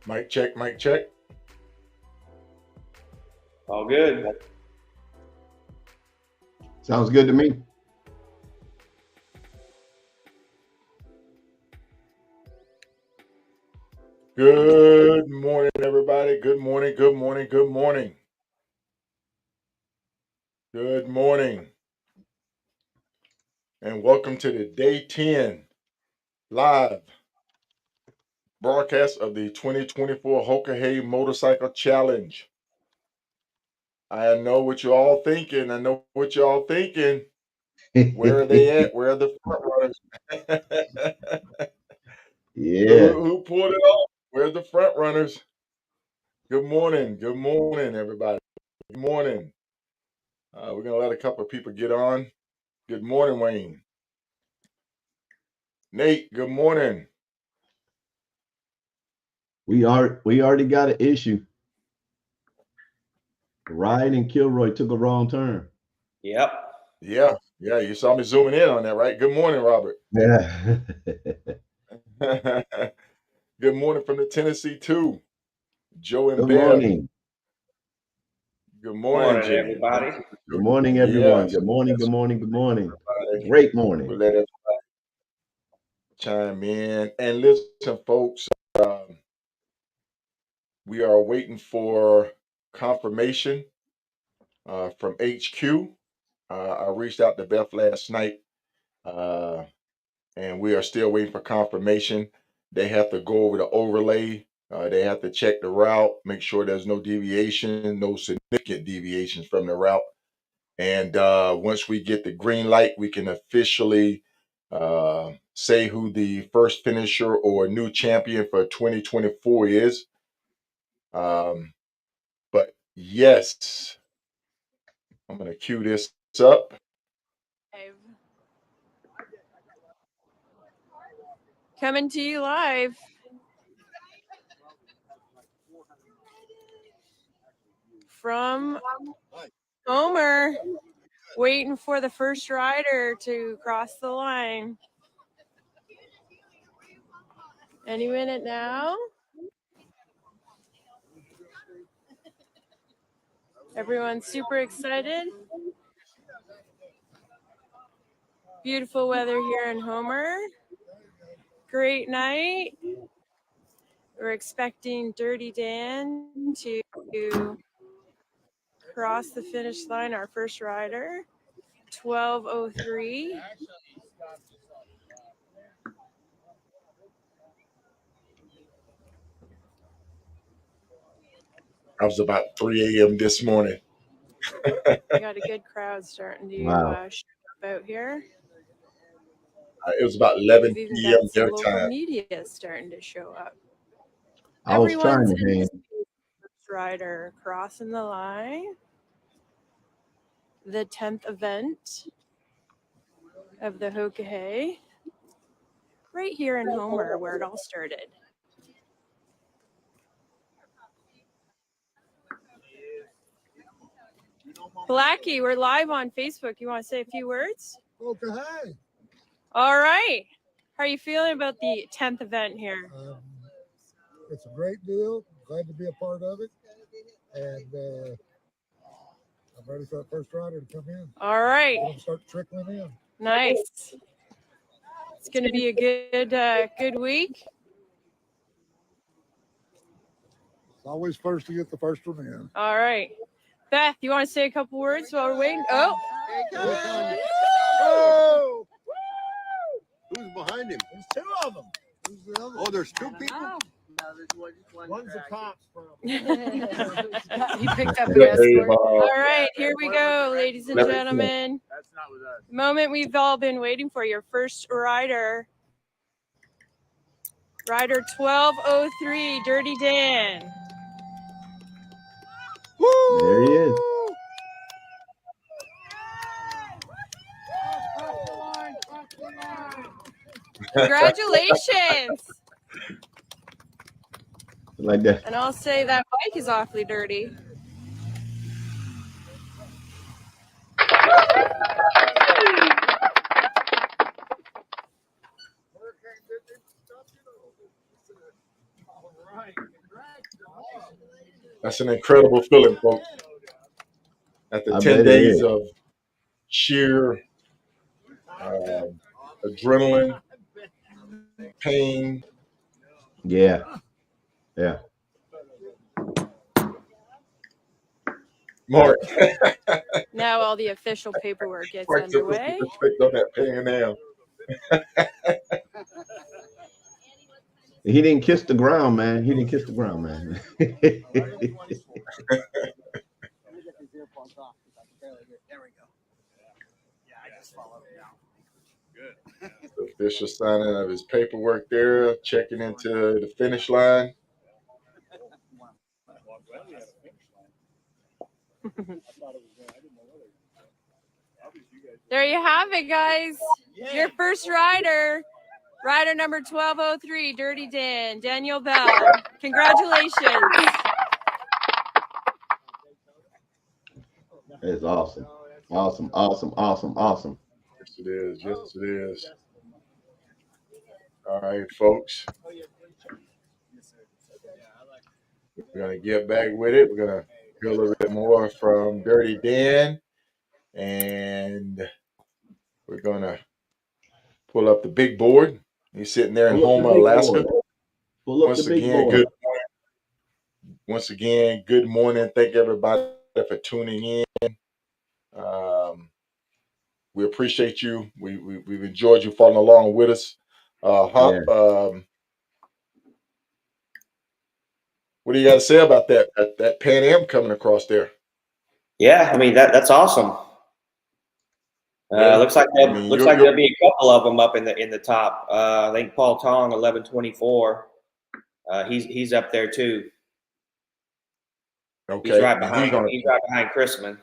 Mic check, mic check. All good. Sounds good to me. Good morning, everybody. Good morning, good morning, good morning. Good morning. And welcome to the day 10 live broadcast of the 2024 Hoka Motorcycle Challenge. I know what you're all thinking. Where are they at? Where are the front runners? Yeah. Who pulled it off? Where's the front runners? Good morning. Good morning, everybody. Good morning. We're gonna let a couple of people get on. Good morning, Wayne. Nate, good morning. We already got an issue. Ryan and Kilroy took a wrong turn. Yep. Yeah, you saw me zooming in on that, right? Good morning, Robert. Yeah. Good morning from the Tennessee too. Joe and Good Bev. morning. Good morning, Morning, Jimmy. everybody. Good morning, everyone. Yes, Good morning. yes, Good morning. Good morning. everybody. Great We'll morning. let everybody chime in. And listen, folks, we are waiting for confirmation from HQ. I reached out to Beth last night, and we are still waiting for confirmation. They have to go over the overlay. They have to check the route, make sure there's no deviation, no significant deviations from the route. And once we get the green light, we can officially say who the first finisher or new champion for 2024 is. But yes, I'm going to cue this up. Coming to you live. From Homer, waiting for the first rider to cross the line. Any minute now. Everyone's super excited. Beautiful weather here in Homer. Great night. We're expecting Dirty Dan to cross the finish line, our first rider. 12:03. I was about 3 a.m. this morning. We got a good crowd starting to Wow. show up out here. It was about 11 We've even p.m. got some their local time. media starting to show up. I was trying Everyone's to hang. first rider crossing the line. The 10th event of the Hoka right here in Homer, where it all started. Blackie, we're live on Facebook. You want to say a few words? Okay. All right. How are you feeling about the 10th event here? It's a great deal. Glad to be a part of it. And I'm ready for that first rider to come in. All right. Let them start trickling in. Nice. It's going to be a good week. It's always first to get the first one in. All right. Beth, you want to say a couple words while we're waiting? Oh. Oh! Who's behind him? There's two of them. Who's the other? Oh, there's two people? No, there's one. One's the cops, probably. He picked up an Hey, escort. Bob. All right, here we go, ladies and gentlemen. That's not with us. The moment we've all been waiting for, your first rider. Rider 1203, Dirty Dan. There he is. Congratulations. Like that. And I'll say that bike is awfully dirty. All right. That's an incredible feeling, folks. After I 10 bet it days is. of sheer um adrenaline, pain. Yeah. Yeah. Mark, Now all the official paperwork gets Mark took us underway. respect on that pain now. He didn't kiss the ground, man. He didn't kiss the ground, man. The official signing of his paperwork there, checking into the finish line. There you have it, guys. Your first rider, rider number 1203, Dirty Dan, Daniel Bell. Congratulations. It's awesome. Awesome. Awesome. Awesome. Awesome. Yes, it is. Yes, it is. All right, folks. We're gonna get back with it. We're gonna hear a little bit more from Dirty Dan, and we're gonna pull up the big board. He's sitting there in Pull up the Houma, big board. Alaska. Pull up the Once big again, board. good. Once again, good morning. Thank everybody for tuning in. Um, we appreciate you. We've enjoyed you following along with us. Yeah. Hop, what do you got to say about that Pan Am coming across there? Yeah, I mean that's awesome. Yeah, Looks like I mean there'll be a couple of them up in the top. I think Paul Tong 1124. He's up there too. He's okay, right and behind. He's right behind Chrisman.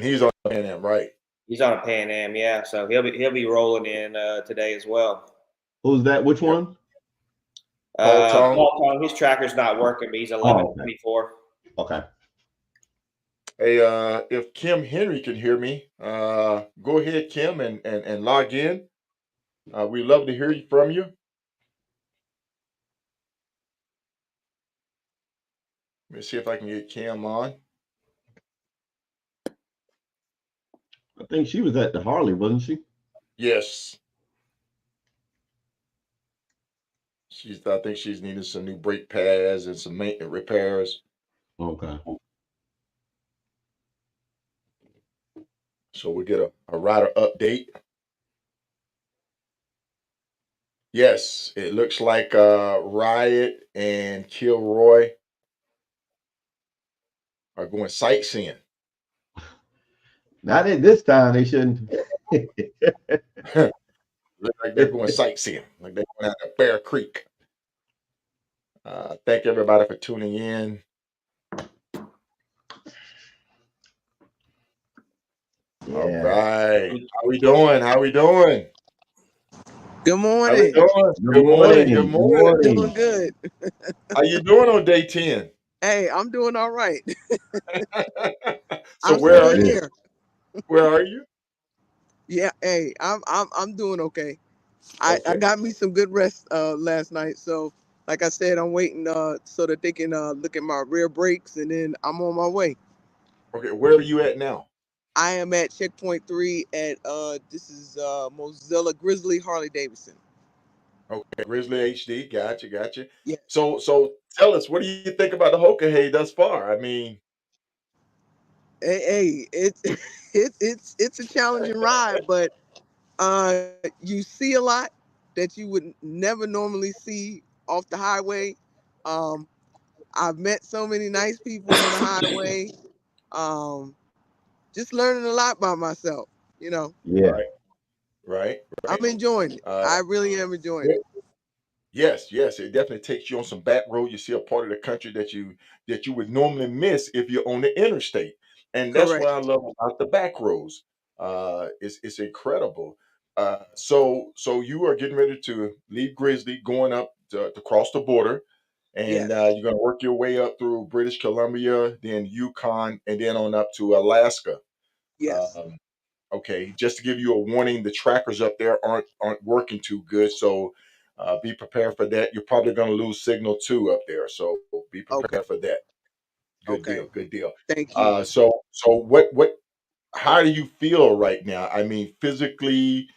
he's on Pan Am, right? He's on a Pan Am, yeah. So he'll be rolling in today as well. Who's that? Which Yep. one? Paul Tong. Paul Tong, his tracker's not working, but he's 1124. Okay. Hey, if Kim Henry can hear me, go ahead, Kim, and log in. We'd love to hear from you. Let me see if I can get Kim on. I think she was at the Harley, wasn't she? Yes. I think she's needing some new brake pads and some maintenance repairs. Okay. So we get a rider update. Yes, it looks like Riot and Kilroy are going sightseeing. Not at this time. They shouldn't. Look like they're going sightseeing, like they're going out to Bear Creek. Thank everybody for tuning in. All Yeah. right. How we doing? How we doing? Good How we morning. doing? Good Good morning. morning. Good Good morning. Doing morning. good. How you doing on day 10? Hey, I'm doing all right. So I'm where That's still are you? good. here. Where are you? Yeah, hey, I'm doing okay. I Okay. got me some good rest last night. So like I said, I'm waiting so that they can look at my rear brakes and then I'm on my way. Okay. Where are you at now? I am at checkpoint 3 at this is Mozilla Grizzly Harley Davidson. Okay. Grizzly HD. Gotcha. Gotcha. Yeah. So tell us, what do you think about the Hoka Hay thus far? I mean, Hey, it's a challenging ride, but you see a lot that you would never normally see off the highway. Um, I've met so many nice people on the highway. Um, just learning a lot by myself. You know, Yeah. right, right, I'm right. enjoying it. Uh, I really am enjoying it. Yes, yes, it definitely takes you on some back road. You see a part of the country that you would normally miss if you're on the interstate, and that's what Correct. I love about the back roads. It's incredible. So you are getting ready to leave Grizzly, going up to cross the border, and Yes. you're going to work your way up through British Columbia, then Yukon, and then on up to Alaska. Yes. Um, okay, just to give you a warning, the trackers up there aren't working too good, so Be prepared for that. You're probably going to lose signal too up there, so be Okay. prepared for that. Good Okay. deal. Good deal. Thank you. So what? How do you feel right now? I mean, physically,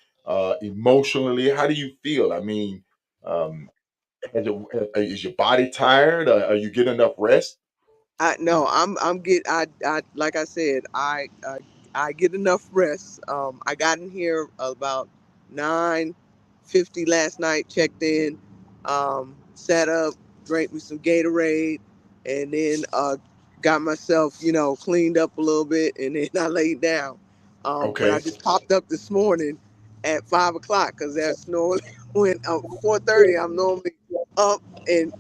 emotionally, how do you feel? I mean, um, is your body tired? Are you getting enough rest? No, I'm get I like I said, I get enough rest. I got in here about 9:50 last night, checked in, sat up, drank me some Gatorade, and then got myself, cleaned up a little bit, and then I laid down. But I Okay. just popped up this morning at 5 o'clock because that snow went 4:30. I'm normally up and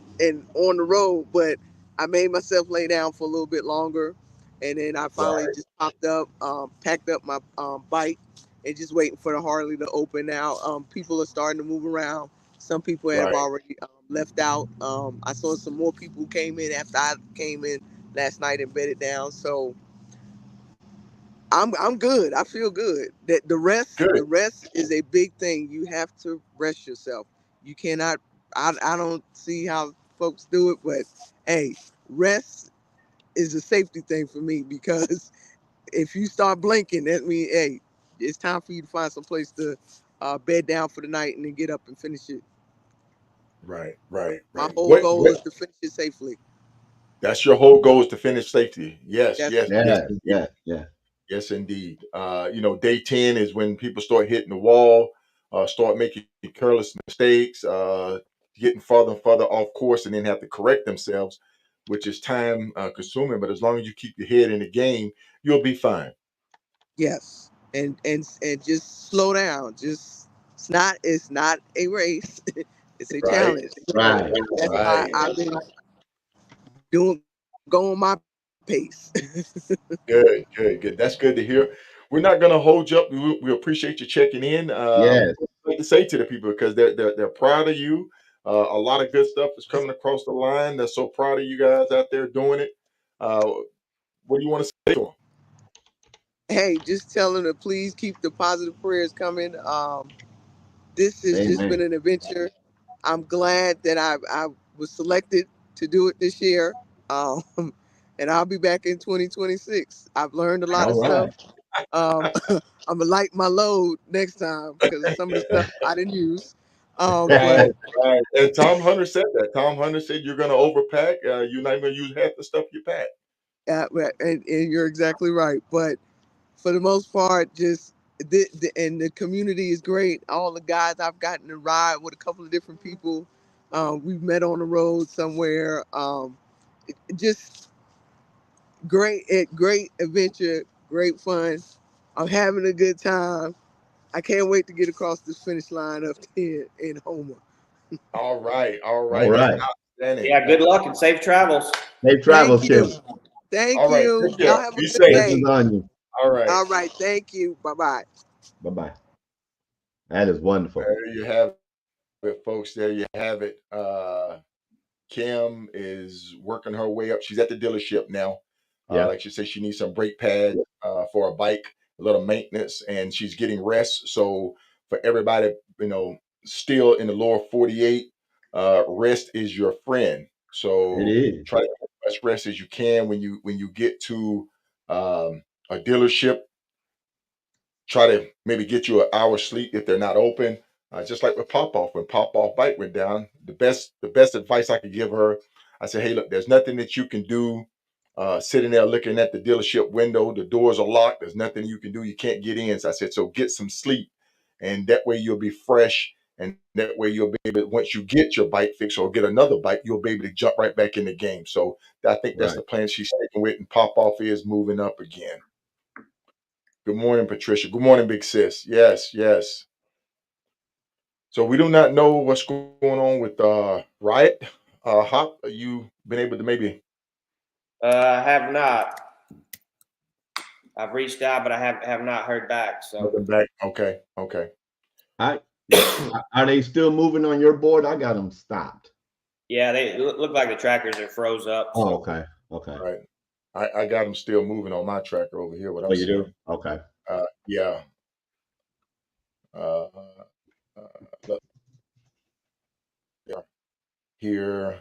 on the road, but I made myself lay down for a little bit longer, and then I finally Right. just popped up, packed up my bike, and just waiting for the Harley to open now. People are starting to move around. Some people have Right. already left out. I saw some more people who came in after I came in last night and bedded down. So I'm good. I feel good. That Good. the rest is a big thing. You have to rest yourself. You cannot. I don't see how folks do it, but hey, rest is a safety thing for me because if you start blinking, that means hey, it's time for you to find some place to bed down for the night and then get up and finish it. Right. Right. My Right. whole goal What? is to finish it safely. That's your whole goal is to finish safety. Yes. That's Yes. Yes. Yes, Indeed. yes, yes. Yes, indeed. Day 10 is when people start hitting the wall, start making careless mistakes, getting further and further off course, and then have to correct themselves, which is time consuming. But as long as you keep your head in the game, you'll be fine. yes, and just slow down. Just it's not a race. It's a Right. challenge. So Right, that's right. why I've been doing going my pace. Good, good, good. That's good to hear. We're not going to hold you up. We appreciate you checking in. Yes, What to say to the people because they're proud of you. A lot of good stuff is coming across the line. They're so proud of you guys out there doing it. Uh, what do you want to say to them? Hey, just tell them to please keep the positive prayers coming. This has just been amen. an adventure. I'm glad that I was selected to do it this year. Um, and I'll be back in 2026. I've learned a lot All of stuff. right. I'm gonna light my load next time because some of the stuff I didn't use. Right, But right. And Tom Hunter said that. Tom Hunter said you're going to overpack. You're not even going to use half the stuff you pack. and you're exactly right. But for the most part, just and the community is great. All the guys I've gotten to ride with a couple of different people. We've met on the road somewhere. Just great adventure, great fun. I'm having a good time. I can't wait to get across this finish line up here in Homer. All right, all All right. That's right. outstanding. Yeah, good luck and safe travels. Safe Thank travels, you. Tim. Thank All right, you. take Y'all care. have a Be good safe. Blessings day. on you. All right. All right. Thank you. Bye bye. Bye bye. That is wonderful. There you have it, folks. There you have it. Kim is working her way up. She's at the dealership now. Yeah, Like she said, she needs some brake pad for a bike, a little maintenance, and she's getting rest. So for everybody, still in the lower 48, rest is your friend. it So is. try to get as much rest as you can when you get to a dealership. Try to maybe get you an hour's sleep if they're not open. Just like with Pop Off, when Pop Off bike went down, the best advice I could give her, I said, hey, look, there's nothing that you can do sitting there looking at the dealership window. The doors are locked. There's nothing you can do. You can't get in. So I said, so get some sleep, and that way you'll be fresh. And that way you'll be able, once you get your bike fixed or get another bike, you'll be able to jump right back in the game. So I think that's Right. the plan she's sticking with, and Pop Off is moving up again. Good morning, Patricia. Good morning, big sis. Yes, yes. So we do not know what's going on with Riot. Hop, you been able to maybe I have not. I've reached out, but I have not heard back. So nothing back? Okay, okay. I are they still moving on your board? I got them stopped. yeah, they look like the trackers are froze up. Oh, So okay. Okay. All right. I got them still moving on my tracker over here, what Oh, I'm you do? seeing. Okay. Yeah. Uh, look, here.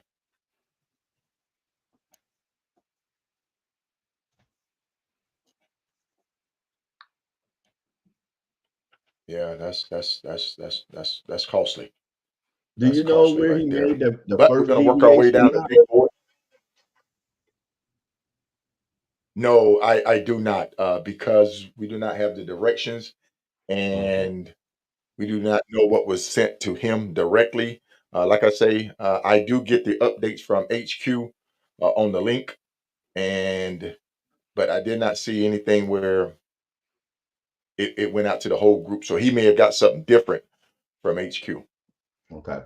Yeah, that's costly. Do That's you know costly where he right there. made the But we're first gonna work our way deviation? down the big board. No, I do not, because we do not have the directions, Okay. and we do not know what was sent to him directly. Like I say, I do get the updates from HQ on the link, and but I did not see anything where it went out to the whole group. So he may have got something different from HQ. Okay.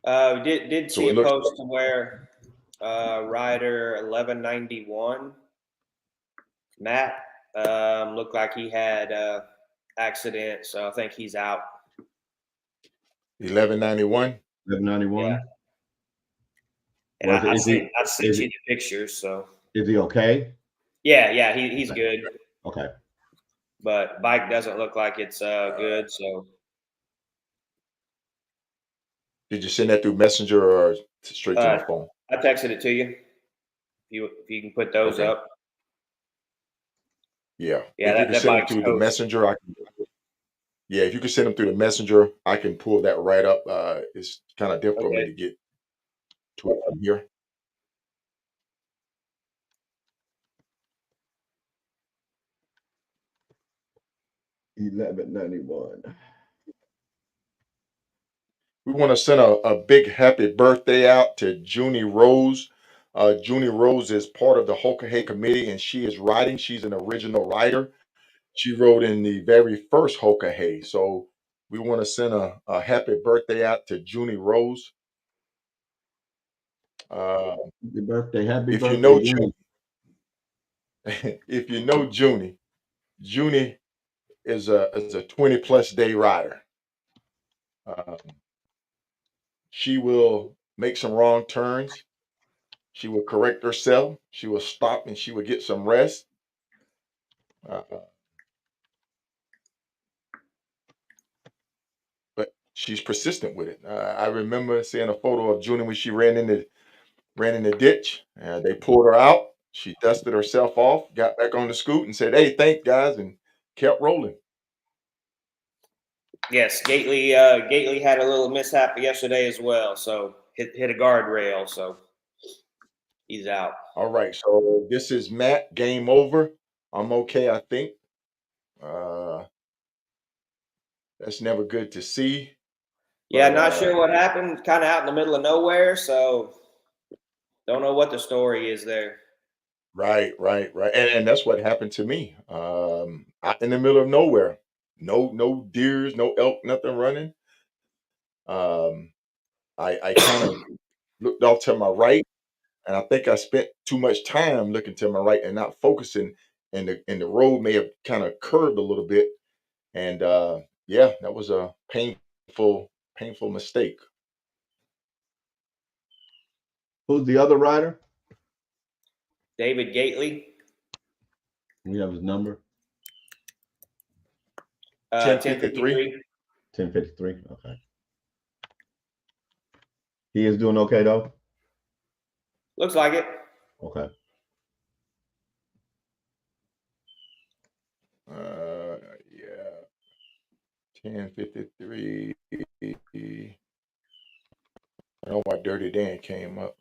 We did So see it a looks post to where rider 1191 Matt looked like he had accident, so I think he's out. 1191. Yeah, 791. and Was it? I sent you the pictures, so Is he okay? yeah, he's Okay. good, Okay. but bike doesn't look like it's good. So Did you send that through Messenger or straight to my uh, phone? I texted it to you. If you can put those Okay. up, Yeah. yeah, If you can that send them bike's through the toast. messenger, yeah, if you can send them through the messenger, I can pull that right up. It's kind of difficult for me Okay. to get to it from here. $11.91. We want to send a big happy birthday out to Junie Rose. Junie Rose is part of the Hoka committee, and she is riding. She's an original rider. She rode in the very first Hoka. So we want to send a happy birthday out to Junie Rose. Uh, Happy birthday. Happy if you birthday, know Junior. if you know Junie is a 20+ day rider. Um, she will make some wrong turns. She will correct herself. She will stop and she will get some rest. Uh, but she's persistent with it. I remember seeing a photo of Junie when she ran in the ditch. They pulled her out. She dusted herself off, got back on the scoot, and said, "Hey, thanks, guys," and kept rolling. Yes, Gately had a little mishap yesterday as well, so hit a guardrail, so he's out. All right, so this is Matt. Game over. I'm okay, I think. Uh, that's never good to see, Yeah, but not sure what happened. Kind of out in the middle of nowhere, so don't know what the story is there. right, and that's what happened to me. Out in the middle of nowhere, no deers, no elk, nothing running. Um, I kind of looked off to my right, and I think I spent too much time looking to my right and not focusing, and the road may have kind of curved a little bit, and yeah, that was a painful mistake. Who's the other rider? David Gately, We have his number. 1053. 1053. 1053. Okay. He is doing okay though. Looks like it. Okay. Yeah, 1053. I don't know why Dirty Dan came up.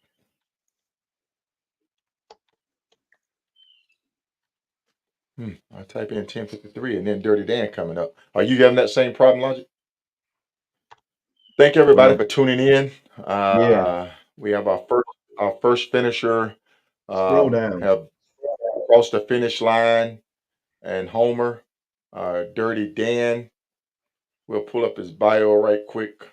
I type in 1053 and then Dirty Dan coming up. Are you having that same problem, Logic? Thank everybody Well, for tuning in. yeah. We have our first finisher Scroll down. have crossed the finish line, and Homer, Dirty Dan. We'll pull up his bio right quick.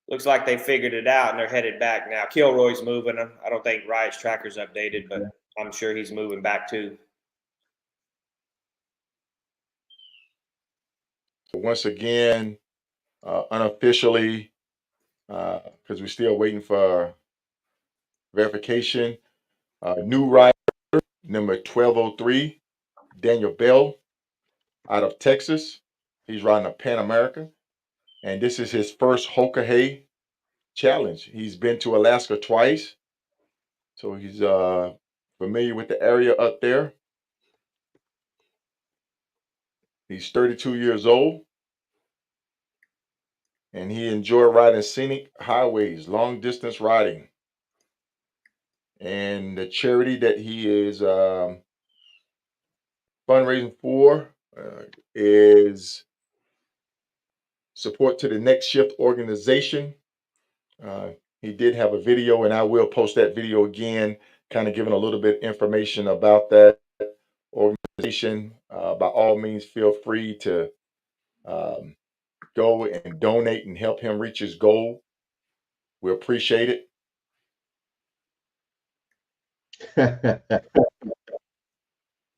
Looks like they figured it out and they're headed back now. Kilroy's moving. I don't think Riot's tracker's updated, but I'm sure he's moving back too. So once again, unofficially, because we're still waiting for verification. New rider number 1203, Daniel Bell, out of Texas. He's riding a Pan America. and this is his first Hoka challenge. He's been to Alaska twice, so he's familiar with the area up there. He's 32 years old, and he enjoyed riding scenic highways, long distance riding. And the charity that he is fundraising for is support to the Next Shift organization. Uh, he did have a video, and I will post that video again, kind of giving a little bit information about that organization. By all means, feel free to um, go and donate and help him reach his goal. We appreciate it.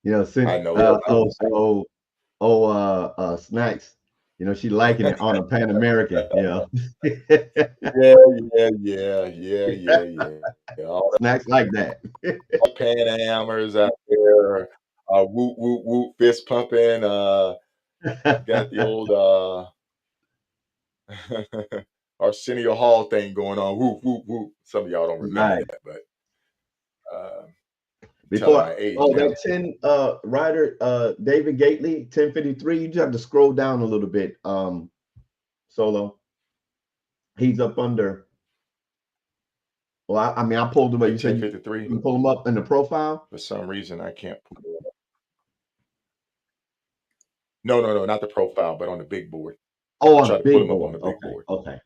Since I know. Snacks, she liking it on a Pan American, Yeah, yeah. All Snacks like that. the Pan Amers out there, whoop, whoop, whoop, fist pumping. Got the old Arsenio Hall thing going on. Whoop, whoop, whoop. Some of y'all don't remember Right. that, but uh, telling Before my age now. that 10 rider, David Gately, 1053, you just have to scroll down a little bit. Solo. He's up under. Well, I mean, I pulled him up. You said you 1053. can pull him up in the profile. For some reason, I can't pull it up. No, not the profile, but on the big board. Oh, I on try the to pull big him up on board. the big board. Okay.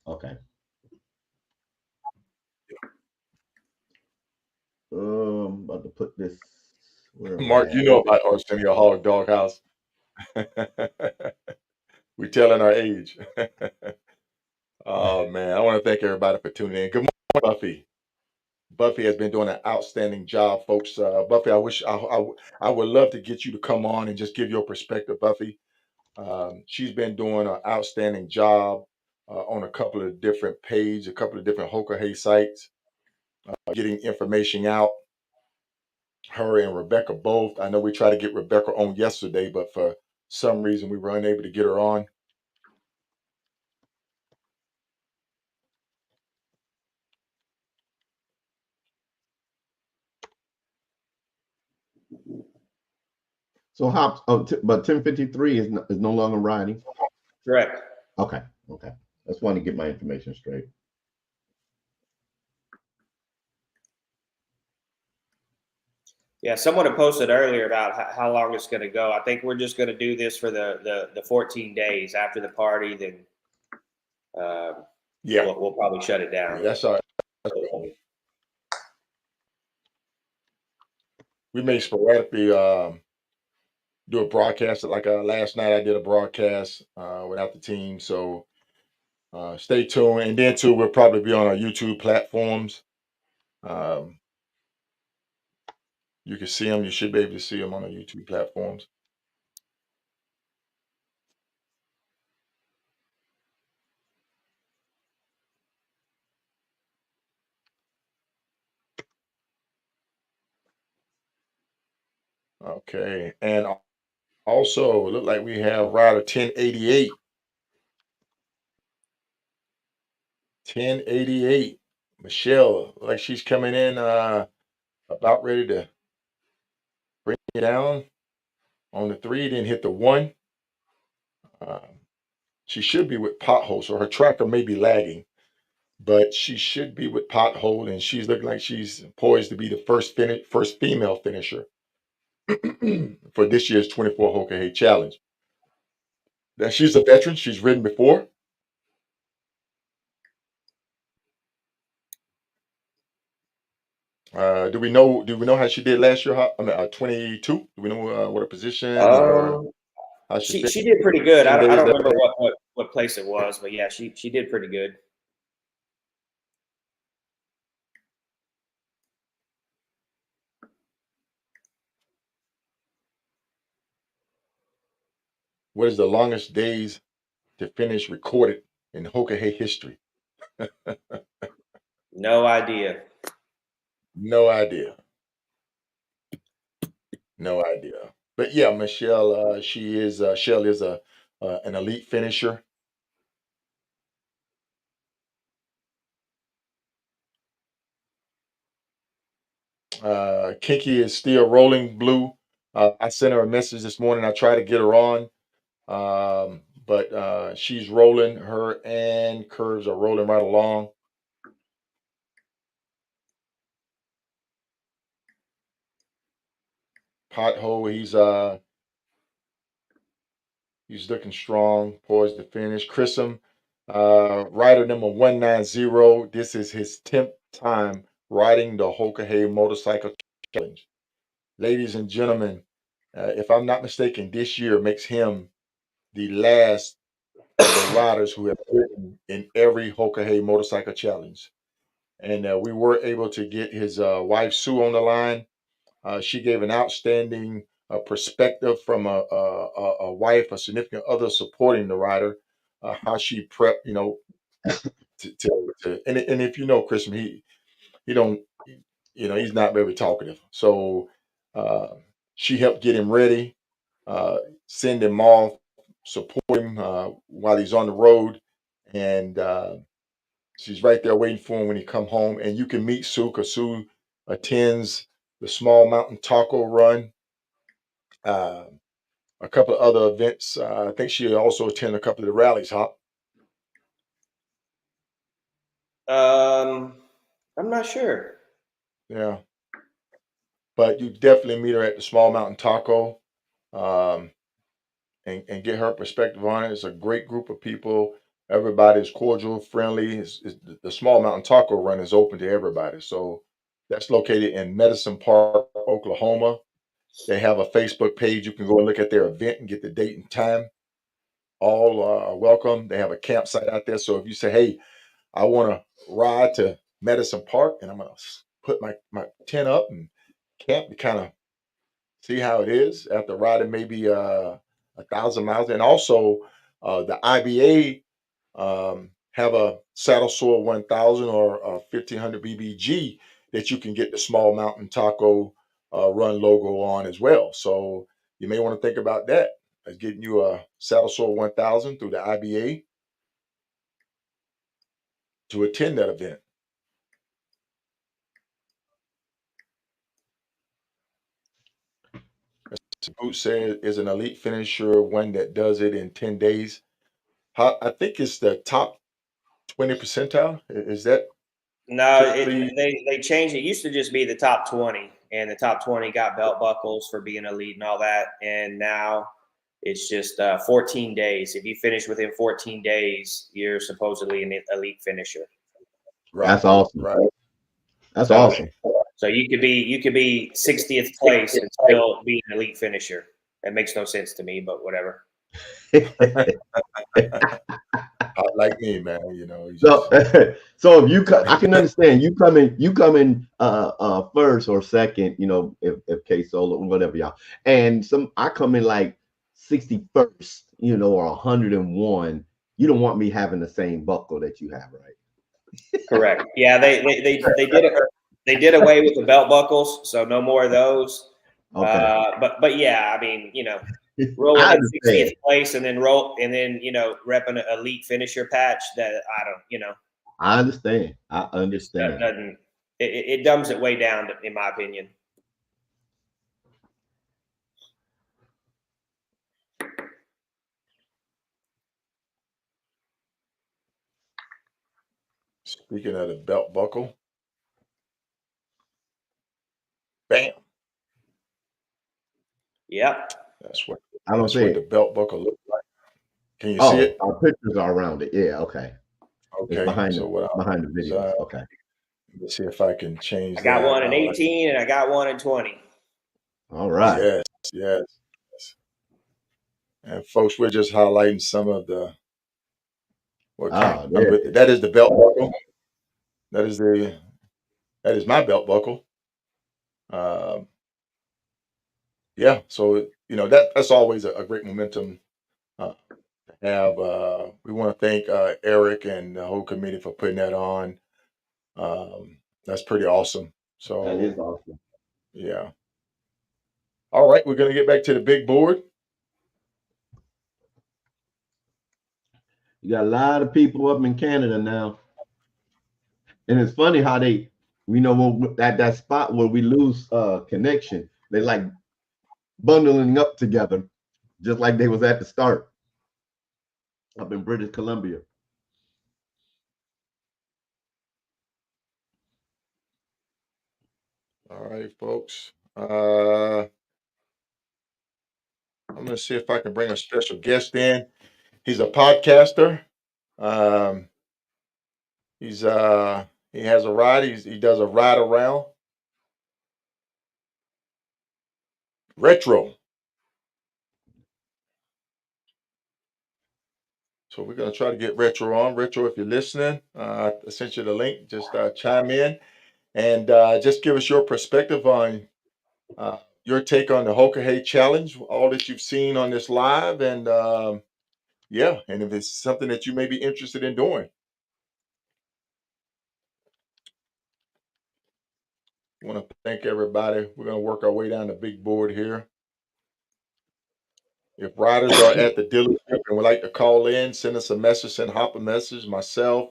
About to put this. Where am I Mark, at? you know about Arsenio Hall Doghouse. We're telling our age. Oh man, I want to thank everybody for tuning in. Good morning, Buffy. Buffy has been doing an outstanding job, folks. Buffy, I would love to get you to come on and just give your perspective, Buffy. She's been doing an outstanding job on a couple of different pages, a couple of different Hoka sites, getting information out. Her and Rebecca both. I know we tried to get Rebecca on yesterday, but for some reason we were unable to get her on. So but 1053 is no longer riding. Correct. Okay. I just want to get my information straight. Yeah, someone had posted earlier about how long it's going to go. I think we're just going to do this for the 14 days after the party. Then Yeah, we'll probably shut it yeah, down. that's our goal. We may sporadically do a broadcast. Like last night, I did a broadcast without the team. So stay tuned. And then too, we'll probably be on our YouTube platforms. Um, you can see them. You should be able to see them on our YouTube platforms. Okay, and also look like we have rider 1088. 1088. Michelle, like she's coming in about ready to bring it down on the 3, then hit the 1. She should be with Pothole, so her tracker may be lagging, but she should be with Pothole, and she's looking like she's poised to be the first female finisher for this year's 24 Hoka Challenge. Now she's a veteran; she's ridden before. Do we know? Do we know how she did last year? I mean, 22. Do we know what her position or how she She finished? did pretty good. 10 I days don't left. remember what place it was, but yeah, she did pretty good. What is the longest days to finish recorded in Hoka history? No idea. No idea. No idea. But yeah, Michelle, Shell is a an elite finisher. Kinky is still rolling blue. I sent her a message this morning. I tried to get her on, but she's rolling. Her and Curves are rolling right along. Pothole, he's looking strong, poised to finish. Chrism, rider number 190. This is his 10th time riding the Hoka Motorcycle Challenge. Ladies and gentlemen, if I'm not mistaken, this year makes him the last of the riders who have ridden in every Hoka Motorcycle Challenge. And we were able to get his wife Sue on the line. She gave an outstanding perspective from a wife, a significant other supporting the rider, how she prepped, and if you know Christian, he don't, he's not very talkative. So uh, she helped get him ready, uh, send him off, support him while he's on the road, and she's right there waiting for him when he come home. And you can meet Sue because Sue attends the Small Mountain Taco Run, uh, a couple of other events. I think she also attended a couple of the rallies. Huh? I'm not sure. Yeah, but you definitely meet her at the Small Mountain Taco. Um, and get her perspective on it. It's a great group of people. Everybody's cordial, friendly. The Small Mountain Taco Run is open to everybody. So that's located in Medicine Park, Oklahoma. They have a Facebook page. You can go and look at their event and get the date and time. All are welcome. They have a campsite out there. So if you say, hey, I want to ride to Medicine Park and I'm going to put my tent up and camp to kind of see how it is after riding maybe 1,000 miles. And also, the IBA have a Saddle Soar 1,000 or 1,500 BBG that you can get the Small Mountain Taco Run logo on as well. So you may want to think about that as getting you a Saddle Soar 1,000 through the IBA to attend that event. Boot said is an elite finisher, one that does it in 10 days. I think it's the top 20 percentile. Is that No, typically they changed. It used to just be the top 20, and the top 20 got belt buckles for being elite and all that. And now it's just 14 days. If you finish within 14 days, you're supposedly an elite finisher. right? That's awesome. Right. That's So, awesome. so you could be 60th place and still be an elite finisher. That makes no sense to me, but whatever. Like me, man. You know, you So, just so if I can understand you coming first or second, if K Solo, whatever y'all, and I come in like 61st, or 101. You don't want me having the same buckle that you have, right? Correct. Yeah, they did it. They did away with the belt buckles, so no more of those. Okay. But yeah, I mean, rolling I in understand. 60th place and then repping an elite finisher patch that I don't, I understand. I just understand. doesn't it dumbs it way down in my opinion. speaking of the belt buckle, bam. Yep. That's what I don't that's see what the it. belt buckle looks like. Can you see Oh, it? our pictures are around it. Yeah. Okay. It's Okay. So what I'll behind the do is videos. Okay. let me see if I can change I got that. one in 18 and I got one in 20. All right. Yes, yes, yes. And folks, we're just highlighting some of the what Ah, comes there it with it. is. That is the belt buckle. That is that is my belt buckle. Um, yeah. So that's always a great momentum uh, to have. We want to thank Eric and the whole committee for putting that on. That's pretty awesome. That is So awesome. yeah. All right, we're gonna get back to the big board. You got a lot of people up in Canada now. And it's funny how they We know when at that spot where we lose connection, they like bundling up together, just like they was at the start up in British Columbia. All right, folks. I'm going to see if I can bring a special guest in. He's a podcaster. Um, he has a ride. He does a ride around retro. So we're going to try to get retro on. Retro, if you're listening, I sent you the link. Just chime in and just give us your perspective on your take on the Hoka Hey Challenge, all that you've seen on this live, and yeah, and if it's something that you may be interested in doing. I want to thank everybody. We're going to work our way down the big board here. If riders are at the dealership and would like to call in, send us a message, send Hop a message, myself.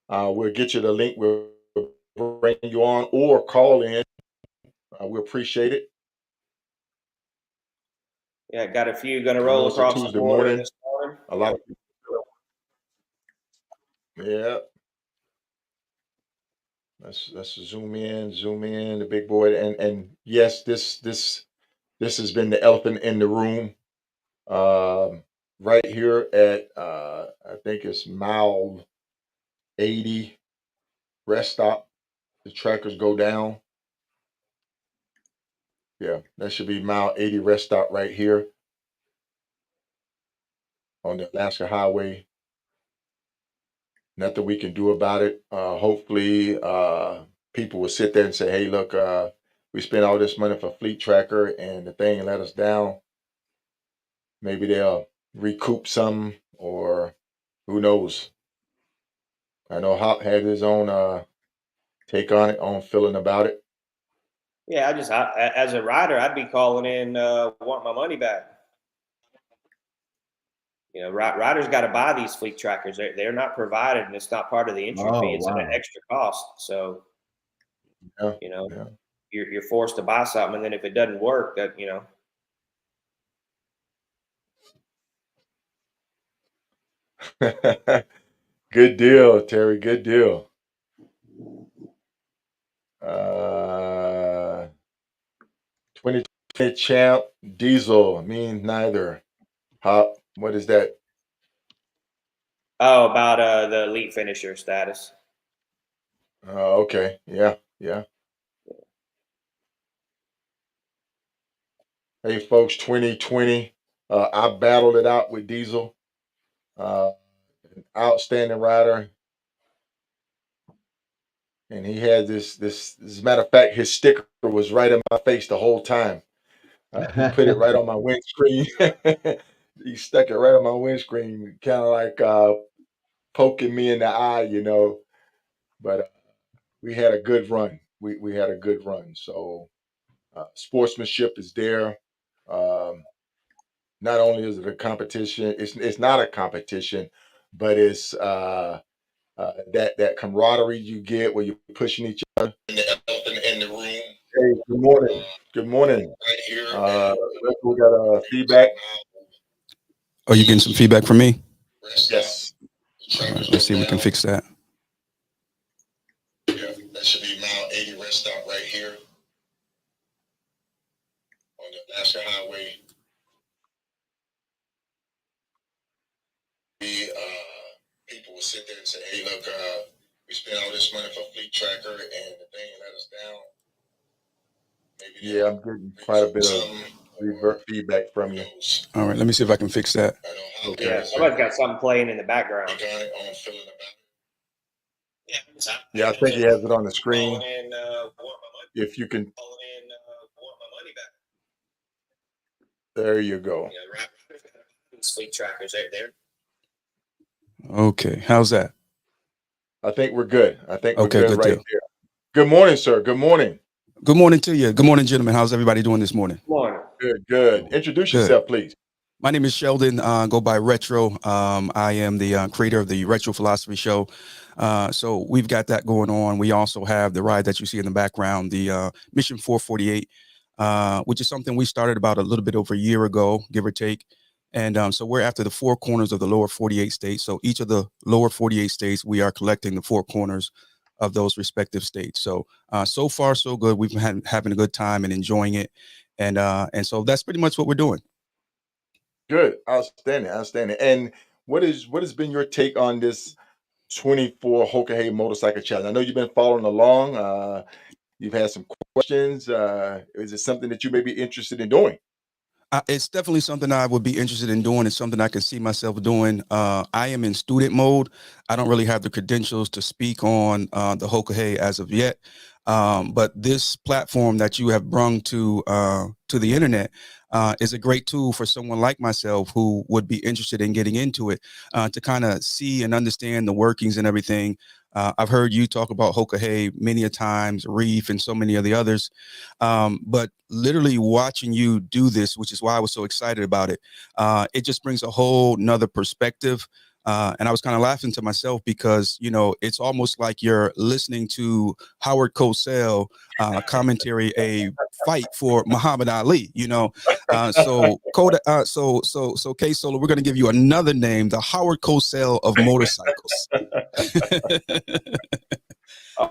We'll get you the link. We'll bring you on or call in. We appreciate it. Yeah, got a few going to I know roll it's a across the Tuesday border morning. this morning. A lot of people. Yeah. Let's zoom in the big boy, and yes, this has been the elephant in the room. Right here at I think it's mile 80 rest stop. The trackers go down. Yeah, that should be mile 80 rest stop right here on the Alaska Highway. Nothing we can do about it. Hopefully, people will sit there and say, "Hey, look, we spent all this money for Fleet Tracker, and the thing let us down." Maybe they'll recoup some, or who knows. I know Hop had his own take on it, own feeling about it. Yeah, as a rider, I'd be calling in, want my money back. You know, riders got to buy these fleet trackers. They're not provided, and it's not part of the entry fee. Oh It's an wow. extra cost. So, Yeah, you know, yeah. you're forced to buy something, and then if it doesn't work, that Good deal, Terry. Good deal. 2020 champ Diesel. Mean neither. Hop. What is that? Oh, about the elite finisher status. Okay. Yeah. Yeah. Hey, folks. 2020. I battled it out with Diesel. Outstanding rider. And he had this. As a matter of fact, his sticker was right in my face the whole time. He put it right on my windscreen. He stuck it right on my windscreen, kind of like poking me in the eye, you know. But we had a good run. We had a good run. So sportsmanship is there. Um, not only is it a competition, it's not a competition, but it's that camaraderie you get where you're pushing each other. And the elephant in the room. Hey, good morning. Good morning. Right here. We got feedback. Oh, you getting some feedback from me? Yes. All right, let's see if we can fix that. Yeah, that should be mile 80 rest stop right here on the Alaska Highway. People will sit there and say, "Hey, look, we spent all this money for Fleet Tracker, and the thing let us down." Maybe yeah, I'm getting quite a bit of feedback from you. All right, let me see if I can fix that. Okay. Yeah, somebody's got something playing in the background. Yeah, I think he has it on the screen. If you can. There you go. Fleet trackers there. Okay, how's that? I think we're good. I think we're Okay, good good right deal. there. Good morning, sir. Good morning. Good morning to you. Good morning, gentlemen. How's everybody doing this morning? Morning. Good, good. Introduce Good. yourself, please. My name is Sheldon. Go by Retro. I am the creator of the Retro Philosophy Show. So we've got that going on. We also have the ride that you see in the background, the Mission 448, which is something we started about a little bit over a year ago, give or take. And so we're after the four corners of the lower 48 states. So each of the lower 48 states, we are collecting the four corners of those respective states. So so far so good. We've been having a good time and enjoying it, and so that's pretty much what we're doing. Good, outstanding, outstanding. And what has been your take on this 24 Hoka Hey Motorcycle Challenge? I know you've been following along. You've had some questions. Is it something that you may be interested in doing? It's definitely something I would be interested in doing. It's something I can see myself doing. I am in student mode. I don't really have the credentials to speak on the Hoka as of yet. But this platform that you have brung to the internet is a great tool for someone like myself who would be interested in getting into it to kind of see and understand the workings and everything. I've heard you talk about Hoka many a times, Reef, and so many of the others. But literally watching you do this, which is why I was so excited about it, it just brings a whole nother perspective. And I was kind of laughing to myself because, you know, it's almost like you're listening to Howard Cosell commentary a fight for Muhammad Ali, you know. So K Solo, we're going to give you another name, the Howard Cosell of motorcycles.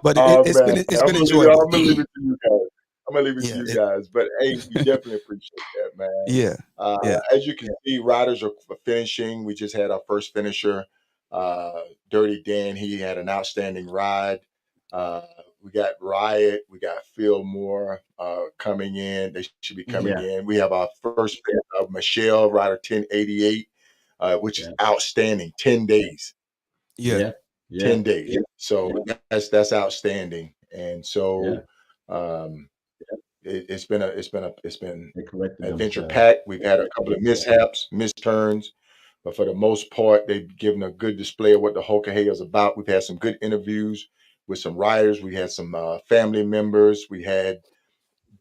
But Oh man, it's been enjoyable. I'm gonna leave it to you guys. I'm gonna leave it to Yeah, you guys. But hey, we definitely appreciate that, man. yeah, yeah. As you can see, riders are finishing. We just had our first finisher, uh, Dirty Dan. He had an outstanding ride. Uh, we got Riot. We got Fillmore coming in. They should be coming Yeah, in. We have our first Michelle, rider 1088, which is yeah, outstanding. 10 days. Yeah, yeah, yeah, 10 days. So that's outstanding. And yeah. so um, it's been They corrected adventure themselves. packed. We've had a couple of mishaps, misturns, but for the most part, they've given a good display of what the Hoka Hey is about. We've had some good interviews with some riders. We had some family members. We had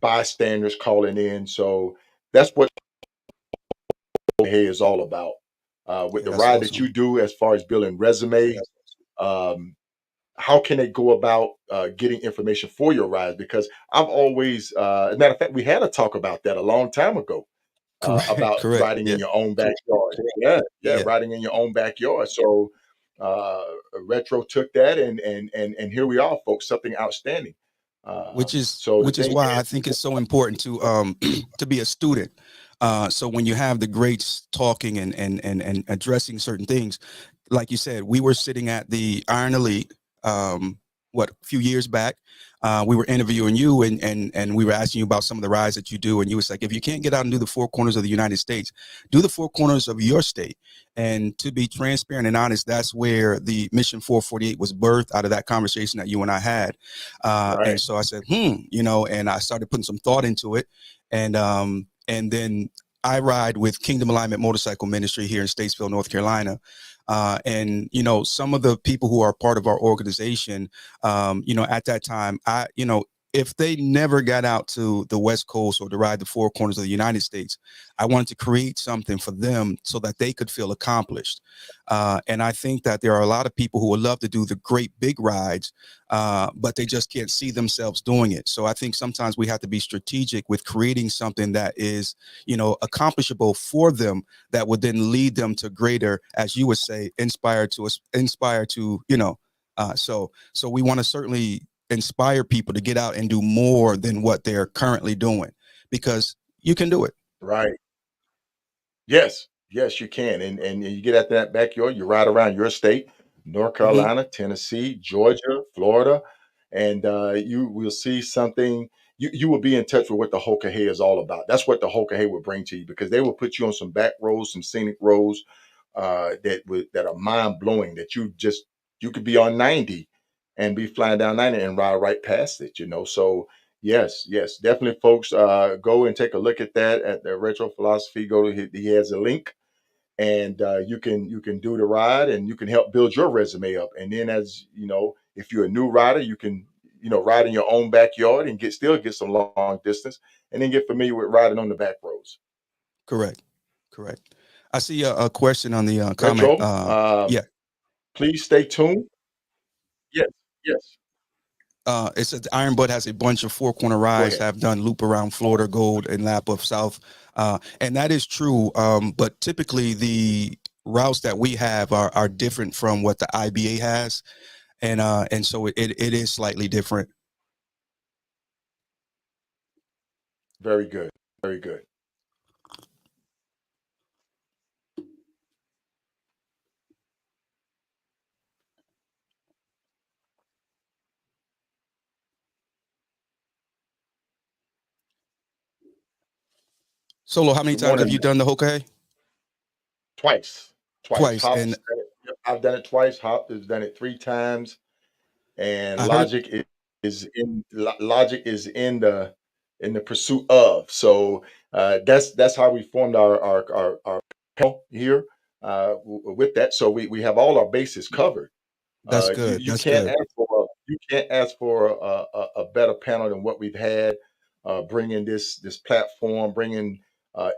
bystanders calling in. So that's what Hoka Hey is all about. With yeah. the That's ride that awesome. you do, as far as building resume, um, how can they go about getting information for your rides? Because I've always, as a matter of fact, we had a talk about that a long time ago Correct, about correct. riding Yeah, in your own backyard. Yeah, yeah, yeah. riding in your own backyard. So uh, Retro took that, and here we are, folks. Something outstanding. So the Which is thing why I is, think it's so important to to be a student. So when you have the greats talking and addressing certain things, like you said, we were sitting at the Iron Elite, what, a few years back. We were interviewing you and we were asking you about some of the rides that you do, and you was like, if you can't get out and do the four corners of the United States, do the four corners of your state. And to be transparent and honest, that's where the Mission 448 was birthed out of that conversation that you and I had. And right, so I said, you know, and I started putting some thought into it. And then I ride with Kingdom Alignment Motorcycle Ministry here in Statesville, North Carolina. And, you know, some of the people who are part of our organization, you know, at that time, if they never got out to the West Coast or to ride the four corners of the United States, I wanted to create something for them so that they could feel accomplished. And I think that there are a lot of people who would love to do the great big rides, but they just can't see themselves doing it. So I think sometimes we have to be strategic with creating something that is, you know, accomplishable for them, that would then lead them to greater, as you would say, inspire to, you know, so we want to certainly inspire people to get out and do more than what they're currently doing, because you can do it. right. Yes, yes, you can, and you get at that backyard, you ride around your state, North Hmm. Carolina, Tennessee, Georgia, Florida, and you will see something. You will be in touch with what the Hoka Hey is all about. That's what the Hoka Hey will bring to you, because they will put you on some back roads, some scenic roads that are mind blowing. That you could be on 90 and be flying down 90 and ride right past it. You know, so yes, yes, definitely, folks. Go and take a look at that at the Retro Philosophy. Go to he has a link, and you can do the ride, and you can help build your resume up. And then, as you know, if you're a new rider, you can ride in your own backyard and get some long distance, and then get familiar with riding on the back roads. Correct. Correct. I see a question on the comment. Retro, Yeah, please stay tuned. Yes, yes. it says the Iron Butt has a bunch of four corner Go rides, ahead. have done loop around Florida, Gold, and lap of South, and that is true. But typically the routes that we have are different from what the IBA has, and so it is slightly different. Very good. Very good. Solo, how many Good times have morning. you done the Hoka? Twice. Twice. Twice, Hop's and done it. Yep, I've done it twice. Hop has done it 3 times. And I heard Logic is in the pursuit of. So that's how we formed our panel here with that. So we have all our bases covered. that's You good. you That's can't good. ask for a better panel than what we've had. Bringing this platform, bringing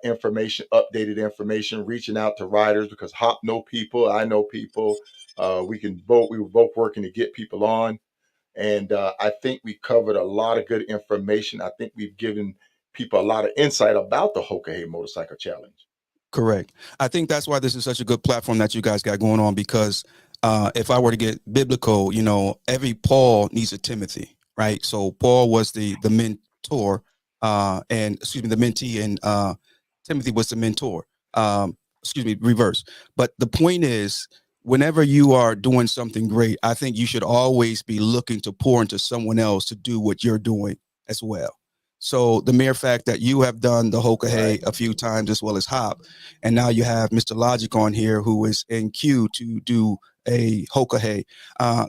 information, updated information, reaching out to riders because Hop know people, I know people. We were both working to get people on, and I think we covered a lot of good information. I think we've given people a lot of insight about the Hoka Hey Motorcycle Challenge. Correct. I think that's why this is such a good platform that you guys got going on because if I were to get biblical, every Paul needs a Timothy, right? So Paul was the mentor, and excuse me, the mentee, and Timothy was the mentor. Excuse me, reverse. But the point is, whenever you are doing something great, I think you should always be looking to pour into someone else to do what you're doing as well. So the mere fact that you have done the Hoka Right. Hey a few times as well as Hop, and now you have Mr. Logic on here who is in queue to do a Hoka Hey.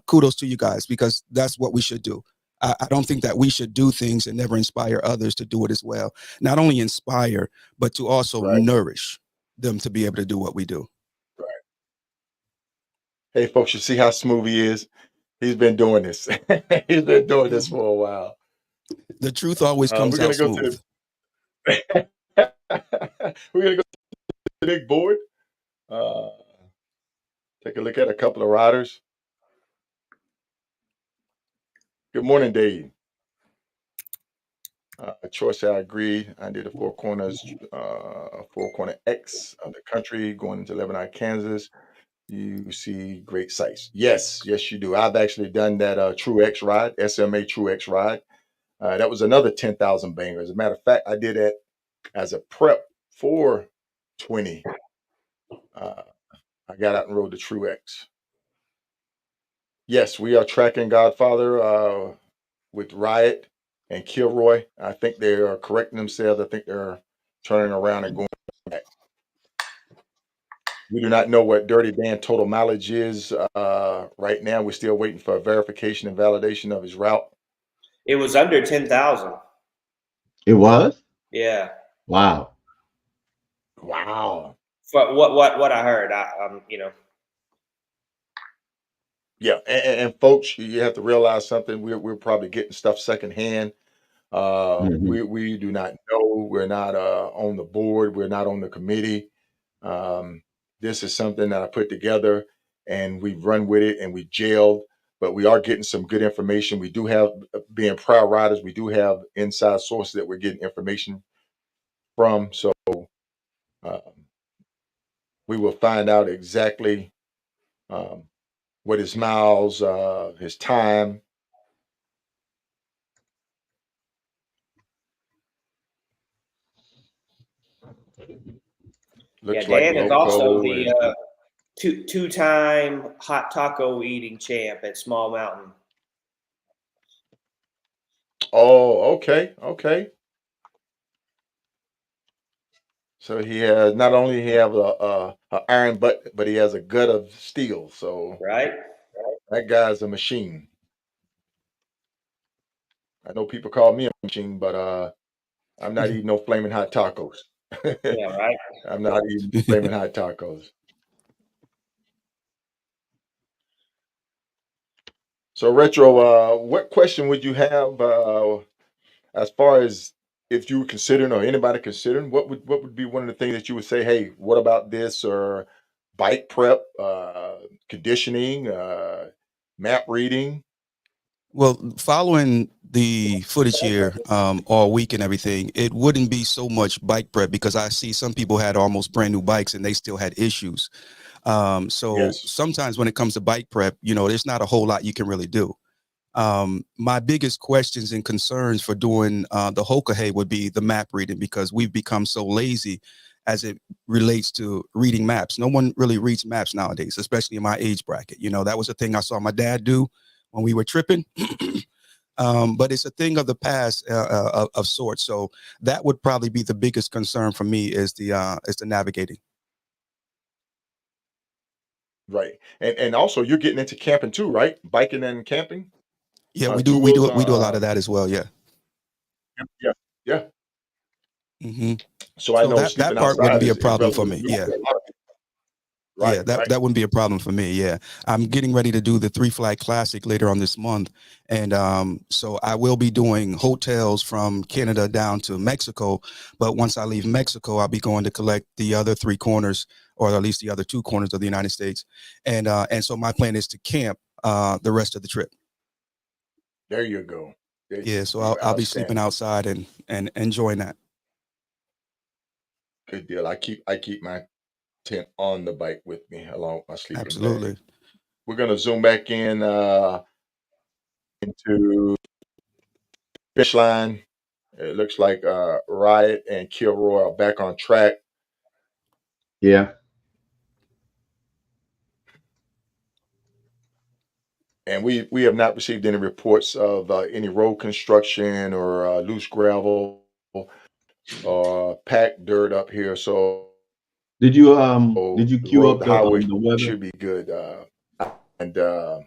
Kudos to you guys because that's what we should do. I don't think that we should do things and never inspire others to do it as well. Not only inspire, but to also Right. nourish them to be able to do what we do. Right. Hey, folks, you see how smooth he is? He's been doing this. He's been doing this for a while. The truth always We're comes out gonna go smooth. to the we're gonna go to the big board. Uh, Take a look at a couple of riders. Good morning, Dave. Troy said I agree. I did the four corner X of the country going into Lebanon, Kansas. You see great sights. Yes, yes, you do. I've actually done that True X ride, SMA True X ride. That was another 10,000 banger. As a matter of fact, I did that as a prep for 20. Uh, I got out and rode the True X. Yes, we are tracking Godfather with Riot and Kilroy. I think they are correcting themselves. I think they're turning around and going back. We do not know what Dirty Dan total mileage is right now. We're still waiting for verification and validation of his route. It was under 10,000. It was? Yeah. Wow. Wow. But what I heard, Yeah, and folks, you have to realize something. We're probably getting stuff secondhand. Hmm. We do not know. We're not on the board. We're not on the committee. Um, this is something that I put together, and we've run with it, and we jailed. But we are getting some good information. We do have, being proud riders, we do have inside sources that we're getting information from. So um, we will find out exactly um, what his miles, his time. yeah. Looks like Dan is also Loco the is. two-time hot taco eating champ at Small Mountain. Oh, okay, okay. So he has not only he have a iron butt, but he has a gut of steel. So Right? that guy's a machine. I know people call me a machine, but I'm not eating no flaming hot tacos. Yeah, right. I'm not eating flaming hot tacos. So retro, what question would you have as far as if you were considering, or anybody considering, what would be one of the things that you would say, hey, what about this, or bike prep, conditioning, map reading? Well, following the footage here all week and everything, it wouldn't be so much bike prep because I see some people had almost brand new bikes and they still had issues. So Yes. sometimes when it comes to bike prep, there's not a whole lot you can really do. My biggest questions and concerns for doing the Hoka hay would be the map reading, because we've become so lazy as it relates to reading maps. No one really reads maps nowadays, especially in my age bracket. That was a thing I saw my dad do when we were tripping. But it's a thing of the past of sorts. So that would probably be the biggest concern for me is the navigating. Right. And also you're getting into camping too, right? Biking and camping, Yeah, we do two we wheels do on. we do a lot of that as well. Yeah. Yeah, yeah. hmm So I So know that sleeping part wouldn't outside be a is problem for relatively me. new Yeah. for a lot of people. Yeah, Right, that right. that wouldn't be a problem for me. Yeah, I'm getting ready to do the Three Flag Classic later on this month, and so I will be doing hotels from Canada down to Mexico. But once I leave Mexico, I'll be going to collect the other three corners, or at least the other two corners of the United States, and so my plan is to camp the rest of the trip. There you go. There Yeah, so you go. I'll be sleeping Outstanding. outside and enjoying that. Good deal. I keep my tent on the bike with me along with my sleeping bag. Absolutely. We're gonna zoom back in into finish line. It looks like Riot and Kilroy are back on track. Yeah. And we have not received any reports of any road construction or loose gravel or packed dirt up here. So Did you the queue road, up the highway the weather? should be good. And no,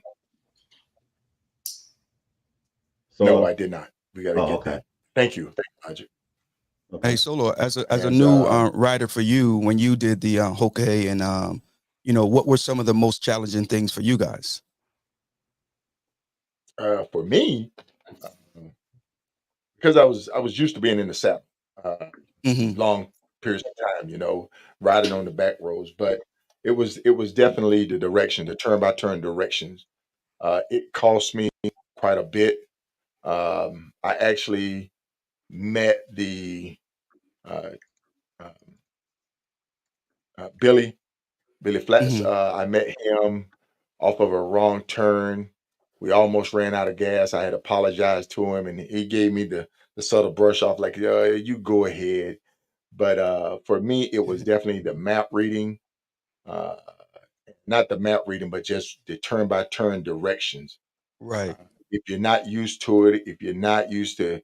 Solo? I did not. We got to Oh, get okay. that. Thank you, Roger. Hey, Okay. Solo, as a And new rider for you, when you did the Hoka, and what were some of the most challenging things for you guys? for me, um, because I was used to being in the saddle, uh, hmm long periods of time, riding on the back roads, but it was definitely the direction, the turn by turn directions. It cost me quite a bit. I actually met the uh, um, Billy Flats. hmm I met him off of a wrong turn. We almost ran out of gas. I had apologized to him, and he gave me the subtle brush off, like, you go ahead. But for me, it was definitely the map reading, uh, not the map reading, but just the turn by turn directions. Uh, Right. if you're not used to it, if you're not used to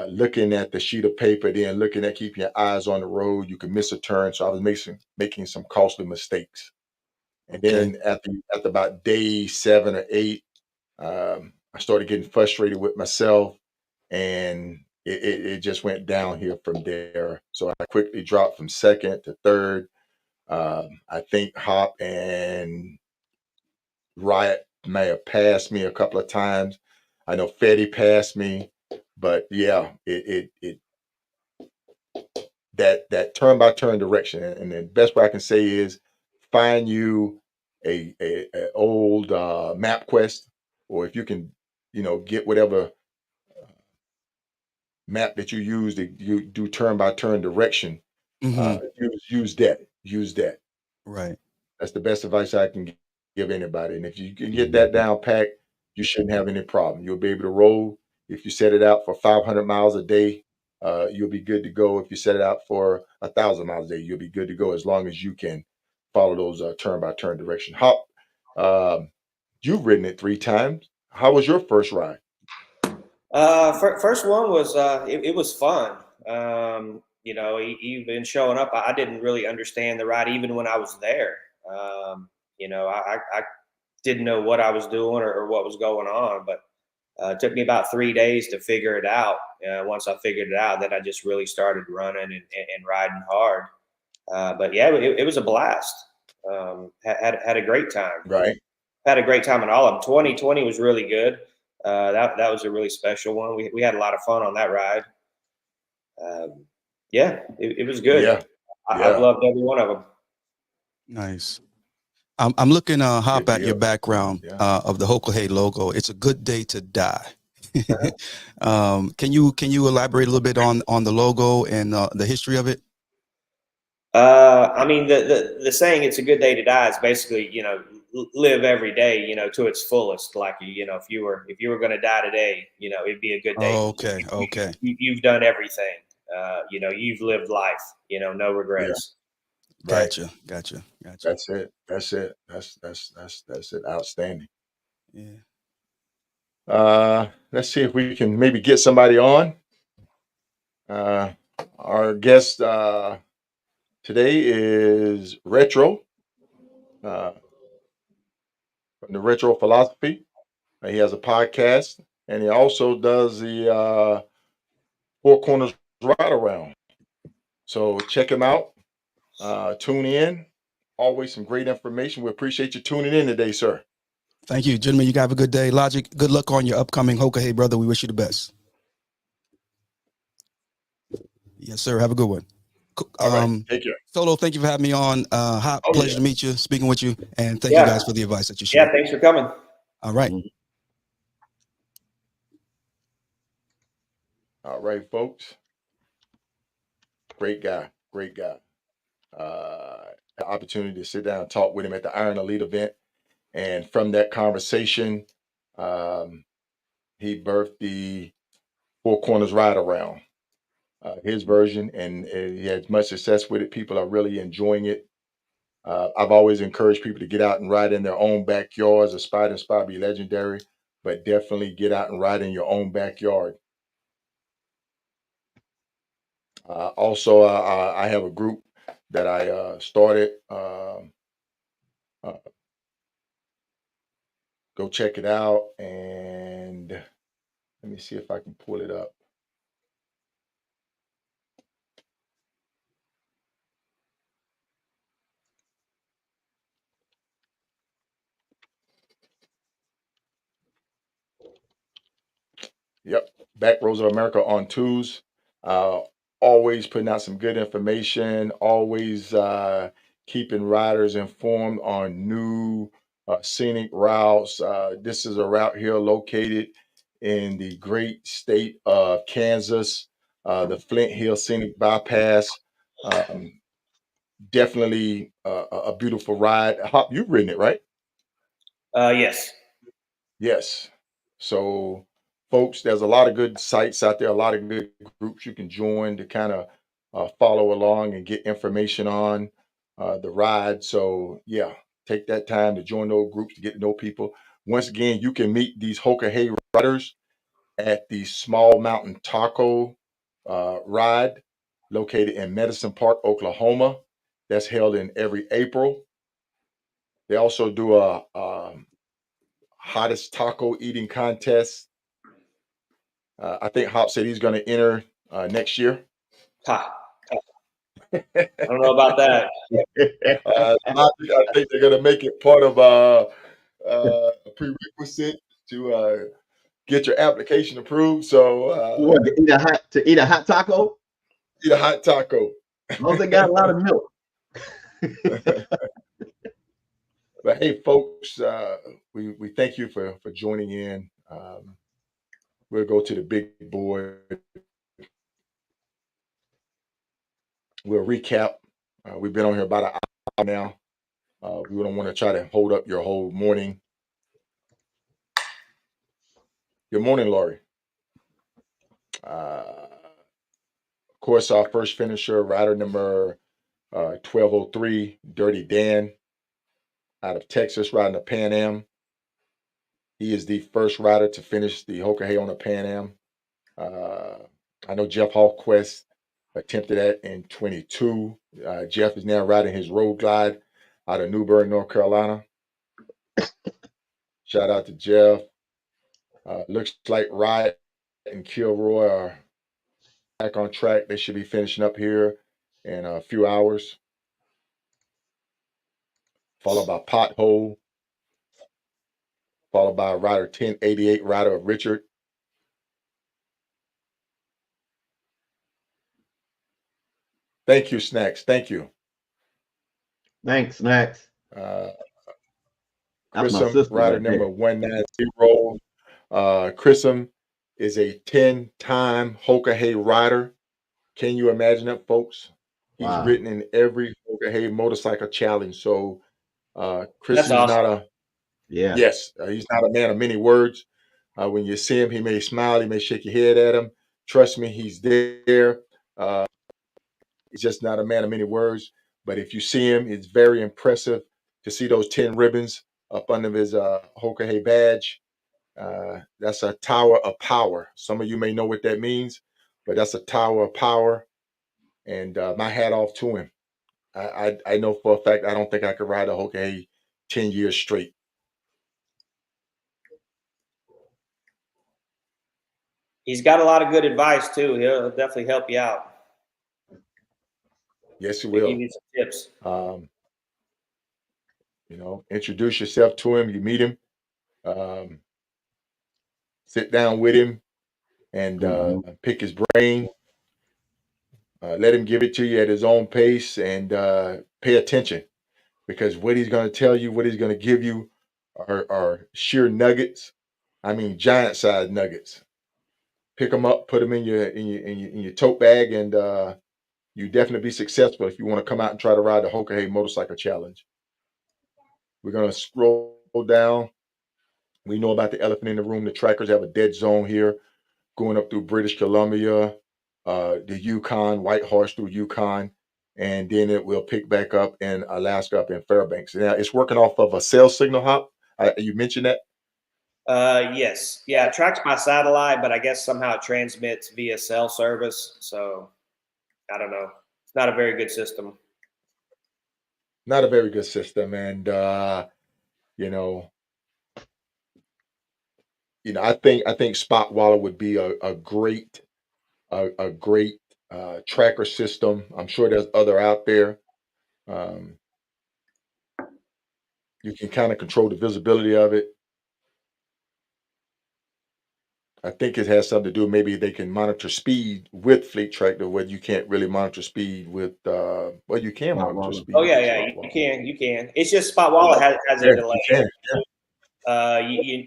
looking at the sheet of paper, then looking at keeping your eyes on the road, you can miss a turn. So I was making some costly mistakes. And Okay. then at about day 7 or 8, I started getting frustrated with myself, and it just went down here from there. So I quickly dropped from second to third. I think Hop and Riot may have passed me a couple of times. I know Fetty passed me, but yeah, it that turn by turn direction. And the best way I can say is find you a old MapQuest, or if you can, get whatever map that you use to you do turn by turn direction. hmm Use that. Use that. Right. That's the best advice I can give anybody. And if you can get that down packed, you shouldn't have any problem. You'll be able to roll. If you set it out for 500 miles a day, you'll be good to go. If you set it out for 1,000 miles a day, you'll be good to go, as long as you can follow those turn by turn direction. Hop, um, you've ridden it 3 times. How was your first ride? First one was it was fun. Even showing up, I didn't really understand the ride even when I was there. I didn't know what I was doing, or what was going on, but it took me about 3 days to figure it out. Once I figured it out, then I just really started running and riding hard. But yeah, it was a blast. Had a great time. Right. Had a great time in all of them. 2020 was really good. That was a really special one. We had a lot of fun on that ride. Yeah, it was good. Yeah, I've yeah, loved every one of them. Nice. I'm looking good hop at your deal. background Yeah. of the Hoka logo. It's a good day to die. Can you elaborate a little bit on the logo and the history of it? I mean, the saying "it's a good day to die" is basically, live every day, to its fullest. Like, if you were going to die today, it'd be a good day. Oh, okay, okay, You've done everything. You've lived life. No Yeah. regrets. Right. gotcha. That's it. That's it. That's it. Outstanding. Yeah. Let's see if we can maybe get somebody on. Uh, our guest today is Retro uh, from the Retro Philosophy. He has a podcast, and he also does the Four Corners Ride Around. So check him out. Tune in. Always some great information. We appreciate you tuning in today, sir. Thank you, gentlemen. You guys have a good day. Logic, good luck on your upcoming Hoka. Hey, brother, we wish you the best. Yes, sir. Have a good one. All right. Take care. Solo, thank you for having me on. Hot Oh, pleasure yeah. to meet you, speaking with you, and thank you Yeah. guys for the advice that you Yeah. shared. Thanks for coming. All right. All right, folks. Great guy. Great guy. The opportunity to sit down and talk with him at the Iron Elite event. And from that conversation, um, he birthed the Four Corners Ride Around, his version, and he had much success with it. People are really enjoying it. I've always encouraged people to get out and ride in their own backyards. Aspire to inspire, be legendary, but definitely get out and ride in your own backyard. Also, I have a group that I started. Uh, go check it out, and let me see if I can pull it up. Yep, Back Rows of America on twos. Uh, always putting out some good information. Always keeping riders informed on new scenic routes. This is a route here located in the great state of Kansas, the Flint Hill Scenic Bypass. Um, definitely a beautiful ride. Hop, you've ridden it, right? Yes. Yes. So, folks, there's a lot of good sites out there, a lot of good groups you can join to kind of follow along and get information on the ride. So, yeah, take that time to join those groups to get to know people. Once again, you can meet these Hoka Hay riders at the Small Mountain Taco ride located in Medicine Park, Oklahoma. That's held in every April. They also do a hottest taco eating contest. I think Hop said he's going to enter next year. Ha. I don't know about that. I think they're going to make it part of a prerequisite to get your application approved. So You want to eat a hot taco? eat a hot taco. As long as they got a lot of milk. But hey, folks, we thank you for joining in. We'll go to the big board. We'll recap. We've been on here about an hour now. We don't want to try to hold up your whole morning. Good morning, Laurie. Of course, our first finisher, rider number 1203, Dirty Dan, out of Texas, riding the Pan Am. He is the first rider to finish the Hoka Hay on the Pan Am. I know Jeff Hallquist attempted that in 22. Jeff is now riding his Road Glide out of Newburgh, North Carolina. Shout out to Jeff. Looks like Riot and Kilroy are back on track. They should be finishing up here in a few hours. Followed by Pothole, followed by rider 1088, rider of Richard. Thank you, Snacks. Thank you. Thanks, Snacks. Uh, That's my Chrism, sister rider right number there. 190. Chrism is a 10-time Hoka Hay rider. Can you imagine that, folks? He's Wow. ridden in every Hoka Hay motorcycle challenge. So That's Chrism is awesome. not a Yeah. yes. He's not a man of many words. When you see him, he may smile, he may shake your head at him. Trust me, he's there. Uh, he's just not a man of many words. But if you see him, it's very impressive to see those 10 ribbons up under his Hoka Hay badge. That's a tower of power. Some of you may know what that means, but that's a tower of power. And my hat off to him. I know for a fact I don't think I could ride a Hoka Hay 10 years straight. He's got a lot of good advice too. He'll definitely help you out. Yes, he He'll give will. you some tips. Introduce yourself to him. You meet him, um, sit down with him, and Hmm. pick his brain. Let him give it to you at his own pace, and pay attention, because what he's going to tell you, what he's going to give you, are sheer nuggets. I mean, giant sized nuggets. Pick them up, put them in your tote bag, and you definitely be successful if you want to come out and try to ride the Hoka Hay Motorcycle Challenge. We're going to scroll down. We know about the elephant in the room. The trackers have a dead zone here going up through British Columbia, the Yukon, Whitehorse through Yukon, and then it will pick back up in Alaska, up in Fairbanks. Now it's working off of a cell signal hop. You mentioned that. Yes. Yeah, it tracks by satellite, but I guess somehow it transmits via cell service. So I don't know. It's not a very good system. Not a very good system, and you know, I think Spot Wallet would be a great tracker system. I'm sure there's other out there. Um, you can kind of control the visibility of it. I think it has something to do. Maybe they can monitor speed with Fleet Tracker, where you can't really monitor speed with. Well, you can Spot monitor wallet. Oh speed yeah, with yeah. Spot You Wallet. can, you can. It's just Spot Wallet has a Yeah, delay. you can.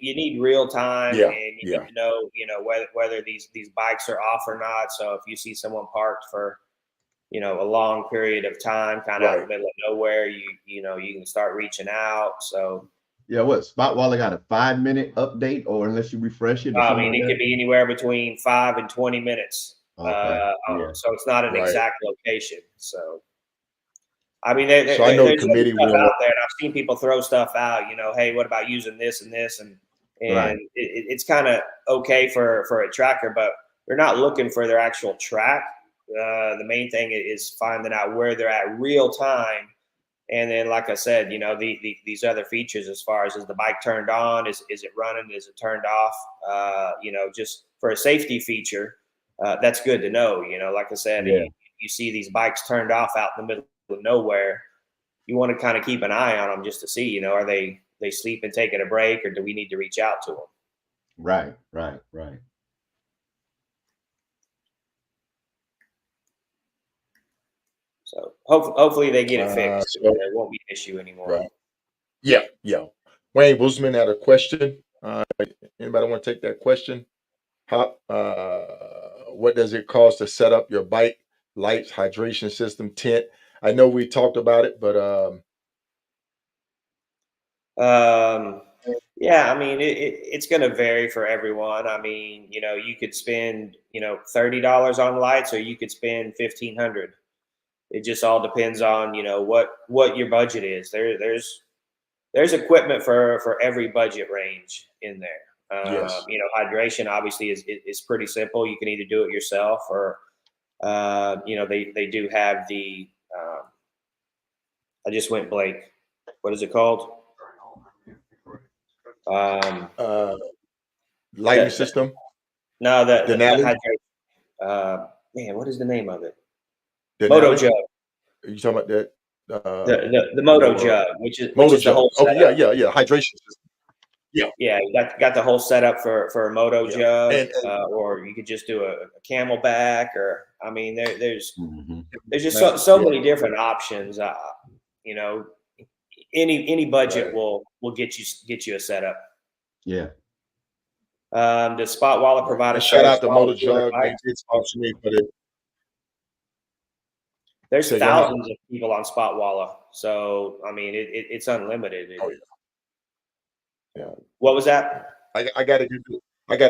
You need real time, Yeah, and you yeah, need to know whether these bikes are off or not. So if you see someone parked for a long period of time, kind of out in right. the middle of nowhere, you can start reaching out. So Yeah, what? Spot wallet got a 5-minute update, or unless you refresh it or I something mean, like it could that. be anywhere between 5 and 20 minutes. Okay. Yeah. So it's not an Right. exact location. So I mean, So I know the there's other committee stuff will. out there, and I've seen people throw stuff out. Hey, what about using this and this, and Right. it's kind of okay for a tracker, but they're not looking for their actual track. The main thing is finding out where they're at real time, and then, like I said, these other features as far as is the bike turned on, is it running, is it turned off? Just for a safety feature, that's good to know. Like I said, Yeah. you see these bikes turned off out in the middle of nowhere. You want to kind of keep an eye on them just to see, are they sleeping, taking a break, or do we need to reach out to them? Right. Right. Right. So hopefully they get it fixed. So It won't be an issue anymore. right. Yeah, yeah. Wayne Boozman had a question. Anybody want to take that question? What does it cost to set up your bike, lights, hydration system, tent? I know we talked about it, but Yeah, I mean, it's going to vary for everyone. I mean, you could spend, $30 on lights, or you could spend 1,500. It just all depends on, what your budget is. There's equipment for every budget range in there. yes. Hydration obviously is pretty simple. You can either do it yourself, or they do have the. I just went blank. What is it called? Um, Uh, lighting the, the system, no the Denali, hydration. Man, what is the name of it? Moto Denali. Jug. Are you talking about that? The Moto Your Jug, which is motor the jug. whole Okay, yeah, setup. yeah, yeah. Hydration system. Yeah, you got the whole setup for a moto Yeah. jug, And or you could just do a camelback, or I mean, there's Mhm. just man, so yeah, many different options. You know, any budget right. will get you a setup. Yeah. Does Spot Wallet Right. provide a And shout service out to for all Motor the 200 Jug. They bikes? did sponsor me for the There's say again. thousands of people on Spot Wallet, so I mean, it's unlimited. Oh yeah. What was that? I gotta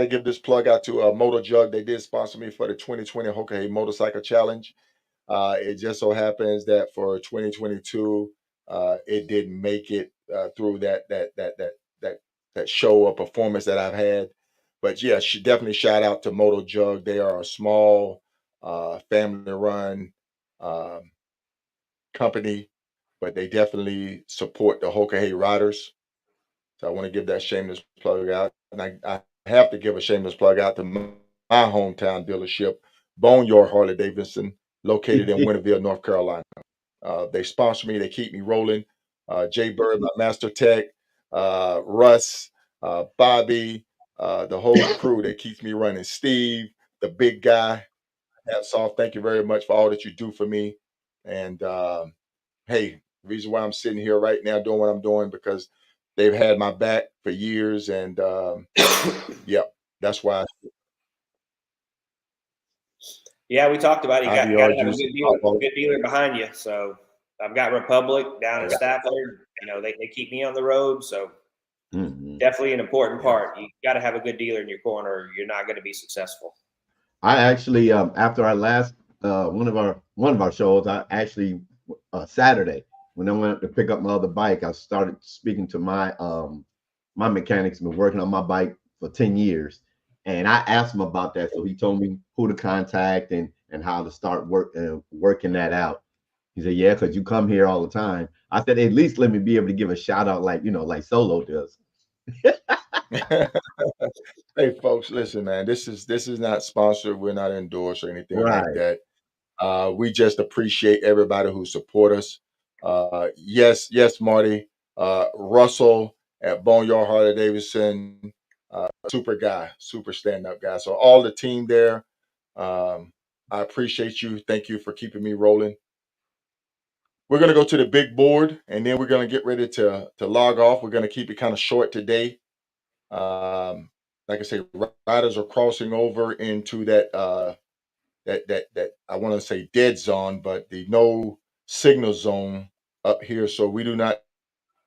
give this plug out to Motor Jug. They did sponsor me for the 2020 Hoka Motorcycle Challenge. It just so happens that for 2022, it didn't make it through that show or performance that I've had. But yeah, definitely shout out to Moto Jug. They are a small, family-run company, but they definitely support the Hoka Hey riders. So I want to give that shameless plug out, and I have to give a shameless plug out to my hometown dealership, Boneyard Harley Davidson, located in Winterville, North Carolina. They sponsor me. They keep me rolling. Jay Bird, my master tech, Russ, Bobby, the whole crew that keeps me running. Steve, the big guy. Hats off. Thank you very much for all that you do for me. And hey, the reason why I'm sitting here right now doing what I'm doing because they've had my back for years. And yeah, that's why Yeah, we talked about it. You got IVR to have a juice. Pop good dealer behind you. So I've got Republic down in Stafford. You know, they keep me on the road. So Mhm. definitely an important Yeah. part. You got to have a good dealer in your corner, or you're not going to be successful. I actually, after our last one of our shows, I actually Saturday when I went up to pick up my other bike, I started speaking to my mechanics. Been working on my bike for 10 years, and I asked him about that. So he told me who to contact and how to start working that out. He said, "Yeah, because you come here all the time." I said, "At least let me be able to give a shout out like like Solo does." Hey folks, listen, man. This is not sponsored. We're not endorsed or anything like Right. that. We just appreciate everybody who support us. Yes, Marty. Russell at Boneyard Harley Davidson, super guy, super stand-up guy. So all the team there, I appreciate you. Thank you for keeping me rolling. We're gonna go to the big board, and then we're gonna get ready to log off. We're gonna keep it kind of short today. Um, like I say, riders are crossing over into that I want to say dead zone, but the no signal zone up here. So we do not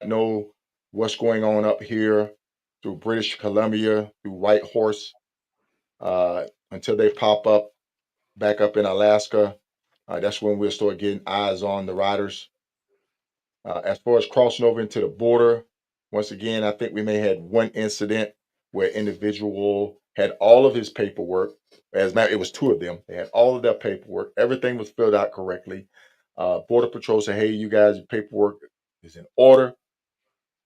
know what's going on up here through British Columbia, through Whitehorse, until they pop up back up in Alaska. That's when we'll start getting eyes on the riders. As far as crossing over into the border, once again, I think we may have had one incident where individual had all of his paperwork. As a matter, it was two of them. They had all of their paperwork. Everything was filled out correctly. Border Patrol said, "Hey, you guys, your paperwork is in order,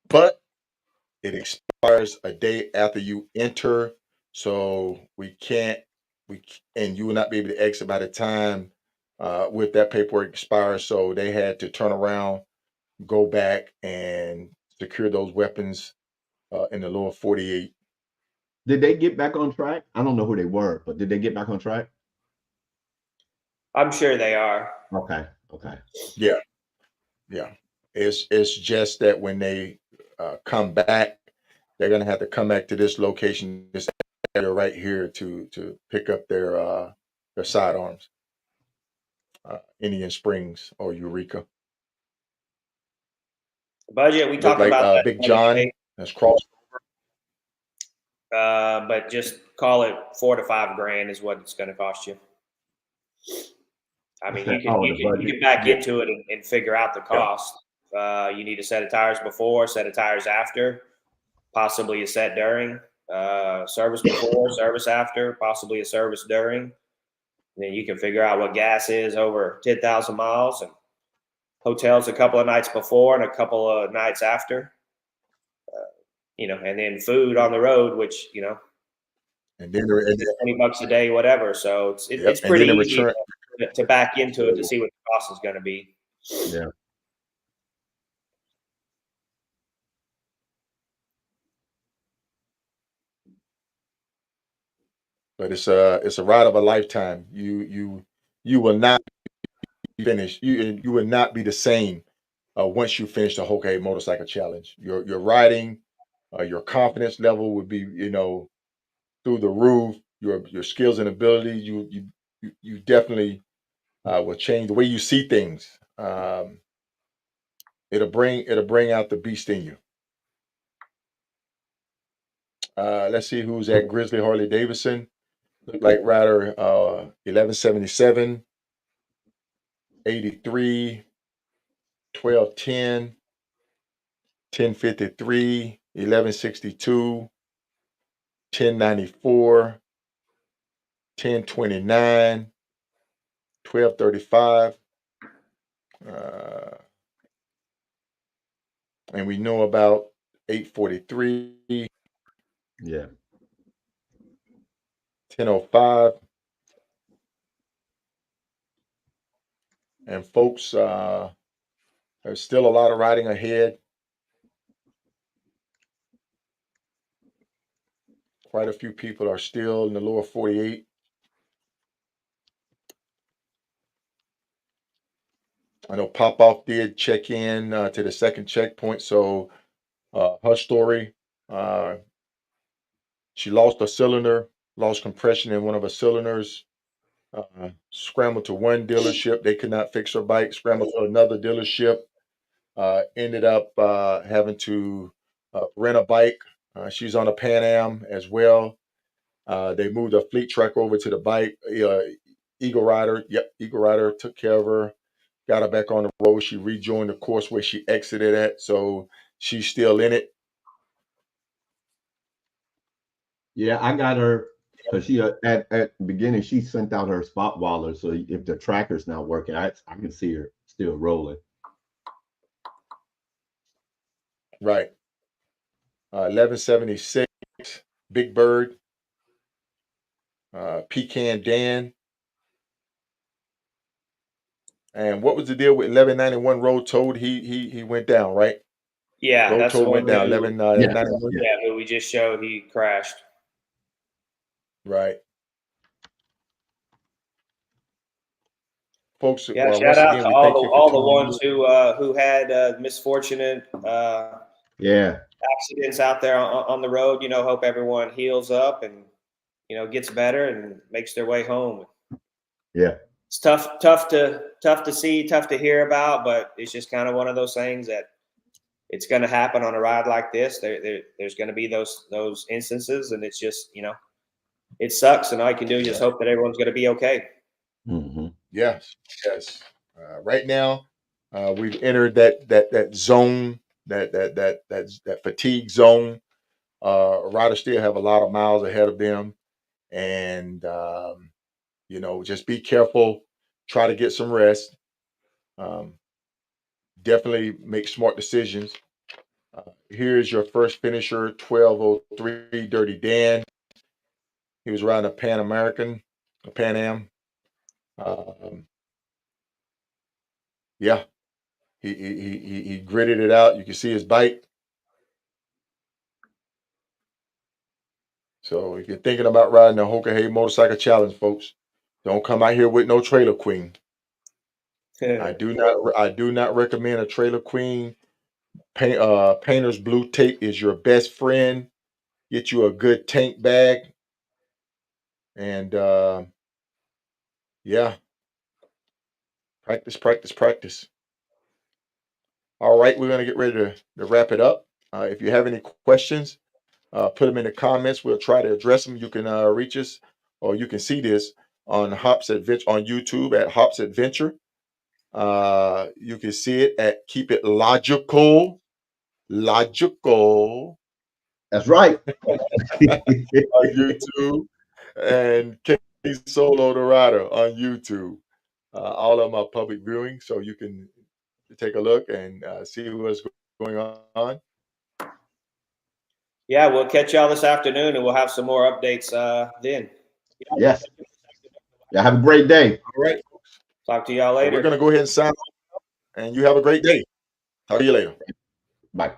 but it expires a day after you enter, so and you will not be able to exit by the time with that paperwork expires." So they had to turn around, go back and secure those weapons in the lower 48. Did they get back on track? I don't know who they were, but did they get back on track? I'm sure they are. Okay. Okay. Yeah, yeah. It's just that when they come back, they're gonna have to come back to this location, this area right here to pick up their sidearms, Indian Springs or Eureka. Budget, we Look talked like about that Big the other John day, has crossed. but just call it 4 to 5 grand is what it's going to cost you. I mean, Oh, the you budget. can back Yeah, into it and figure out the yeah. cost. You need a set of tires before, set of tires after, possibly a set during, service before, service after, possibly a service during. And then you can figure out what gas is over 10,000 miles, and hotels a couple of nights before and a couple of nights after. And then food on the road, which And then, and then $20 a day, whatever. So yep, it's and pretty then in easy return, to back into it to see what the cost is going to be. Yeah. but it's a ride of a lifetime. You will not finish. You will not be the same once you finish the Hoka Motorcycle Challenge. Your riding, your confidence level would be through the roof. Your skills and abilities, you definitely will change the way you see things. It'll bring out the beast in you. Let's see who's at Grizzly Harley Davidson. Look like rider 1177, 83, 1210, 1053, 1162, 1094, 1029, 1235. And we know about 843, Yeah. 1005. And folks, there's still a lot of riding ahead. Quite a few people are still in the lower 48. I know Popoff did check in to the second checkpoint. So her story, uh, she lost a cylinder, lost compression in one of her cylinders, scrambled to one dealership. They could not fix her bike, scrambled to another dealership, ended up having to rent a bike. She's on a Pan Am as well. They moved a fleet truck over to the bike. Eagle Rider, yep, Eagle Rider took care of her, got her back on the road. She rejoined the course where she exited at, so she's still in it. Yeah, I got her because she at the beginning she sent out her spot waller. So if the tracker's not working, I can see her still rolling. Right. 1176, Big Bird, Pecan Dan. And what was the deal with 1191 Road Toad? He went down, right? Yeah, Road that's the Toad went one down. who, 1191. Yeah. yeah, who we just showed he crashed. Right. Folks, Yeah, shout once out again, to we thank you for all the tuning ones who had misfortunate Yeah. accidents out there on the road. Hope everyone heals up and gets better and makes their way home. Yeah. It's tough to see, tough to hear about, but it's just kind of one of those things that it's going to happen on a ride like this. There's going to be those instances, and it's just it sucks. And all you can do is just hope that everyone's going to be okay. Mm-hmm. Yes, yes. Right now, we've entered that zone, that fatigue zone. Riders still have a lot of miles ahead of them, and just be careful. Try to get some rest. Um, Definitely make smart decisions. Here's your first finisher, 1203, Dirty Dan. He was riding a Pan Am. Um, yeah, he gritted it out. You can see his bike. So if you're thinking about riding the Hoka Hey Motorcycle Challenge, folks, don't come out here with no Trailer Queen. I do not recommend a Trailer Queen. Painter's Blue Tape is your best friend. Get you a good tank bag, and yeah, practice, practice, practice. All right, we're gonna get ready to wrap it up. If you have any questions, put them in the comments. We'll try to address them. You can reach us, or you can see this on Hops Adventure on YouTube at Hops Adventure. You can see it at Keep It Logical, Logical That's right. on YouTube, and K Solo the Rider on YouTube. All of them are public viewing, so you can take a look and see what's going on. Yeah, we'll catch y'all this afternoon, and we'll have some more updates then. Yes. Yeah. Have a great day. All right, Talk to y'all so later. we're gonna go ahead and sign off, and you have a great day. Talk to you later. Bye.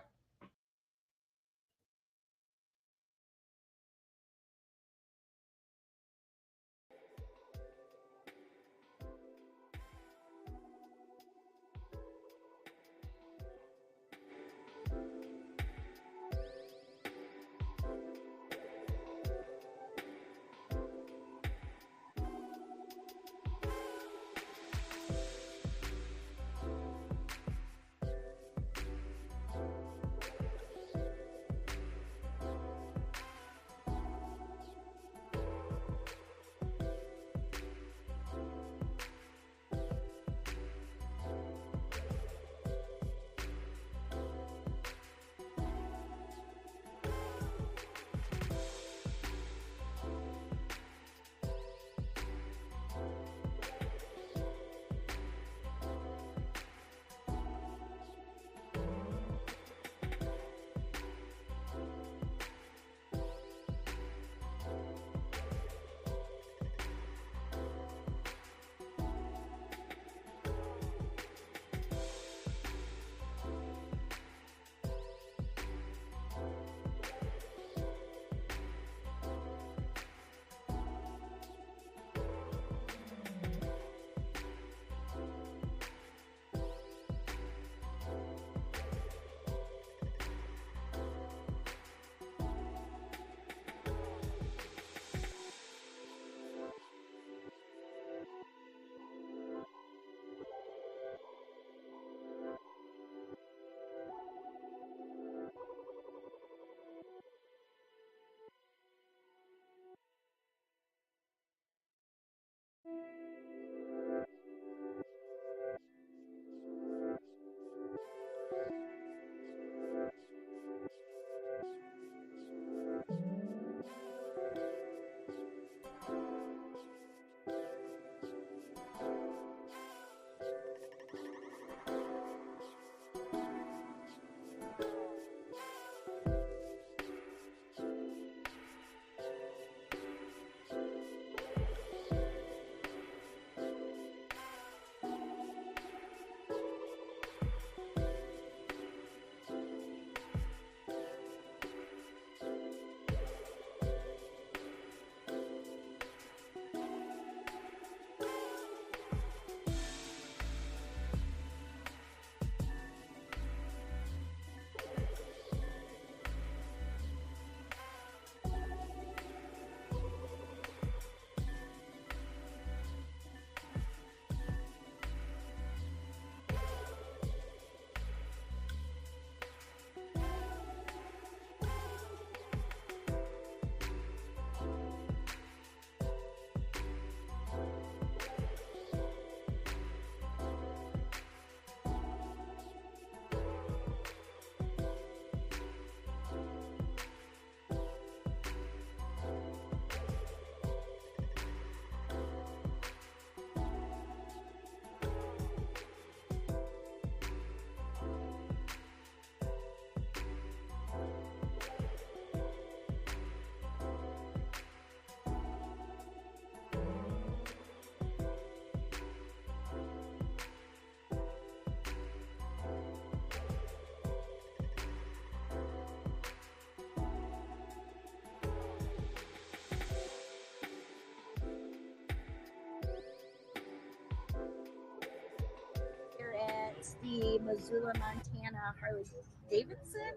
the Missoula, Montana Harley Davidson.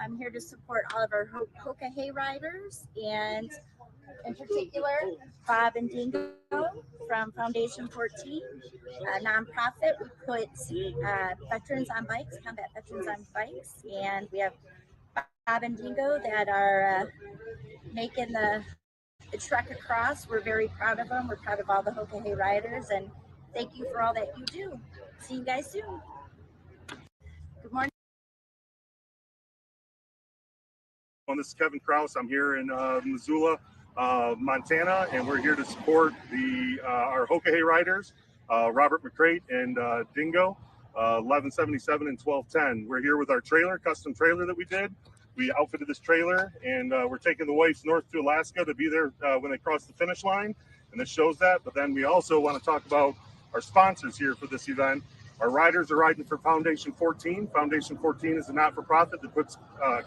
I'm here to support all of our Hoka hay riders, and in particular, Bob and Dingo from Foundation 14, a nonprofit. We put veterans on bikes, combat veterans on bikes, and we have Bob and Dingo that are making the trek across. We're very proud of them. We're proud of all the Hoka hay riders, and thank you for all that you do. See you guys soon. Good morning. This is Kevin Kraus. I'm here in Missoula, Montana, and we're here to support our Hoka hay riders, Robert McCrate and Dingo, 1177 and 1210. We're here with our trailer, custom trailer that we did. We outfitted this trailer, and we're taking the Waifs north to Alaska to be there when they cross the finish line, and this shows that. But then we also want to talk about our sponsors here for this event. Our riders are riding for Foundation 14. Foundation 14 is a not-for-profit that puts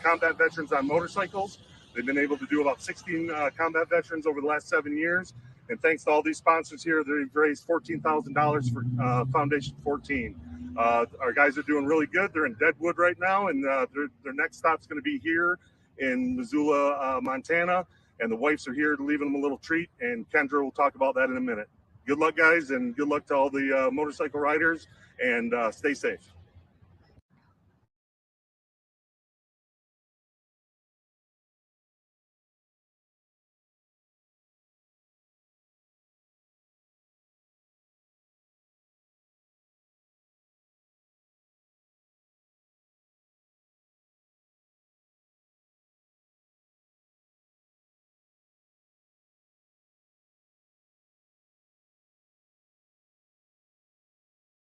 combat veterans on motorcycles. They've been able to do about 16 combat veterans over the last 7 years. And thanks to all these sponsors here, they've raised $14,000 for Foundation 14. Our guys are doing really good. They're in Deadwood right now, and their next stop's going to be here in Missoula, Montana. And the Waifs are here to leave them a little treat, and Kendra will talk about that in a minute. Good luck, guys, and good luck to all the motorcycle riders, and stay safe.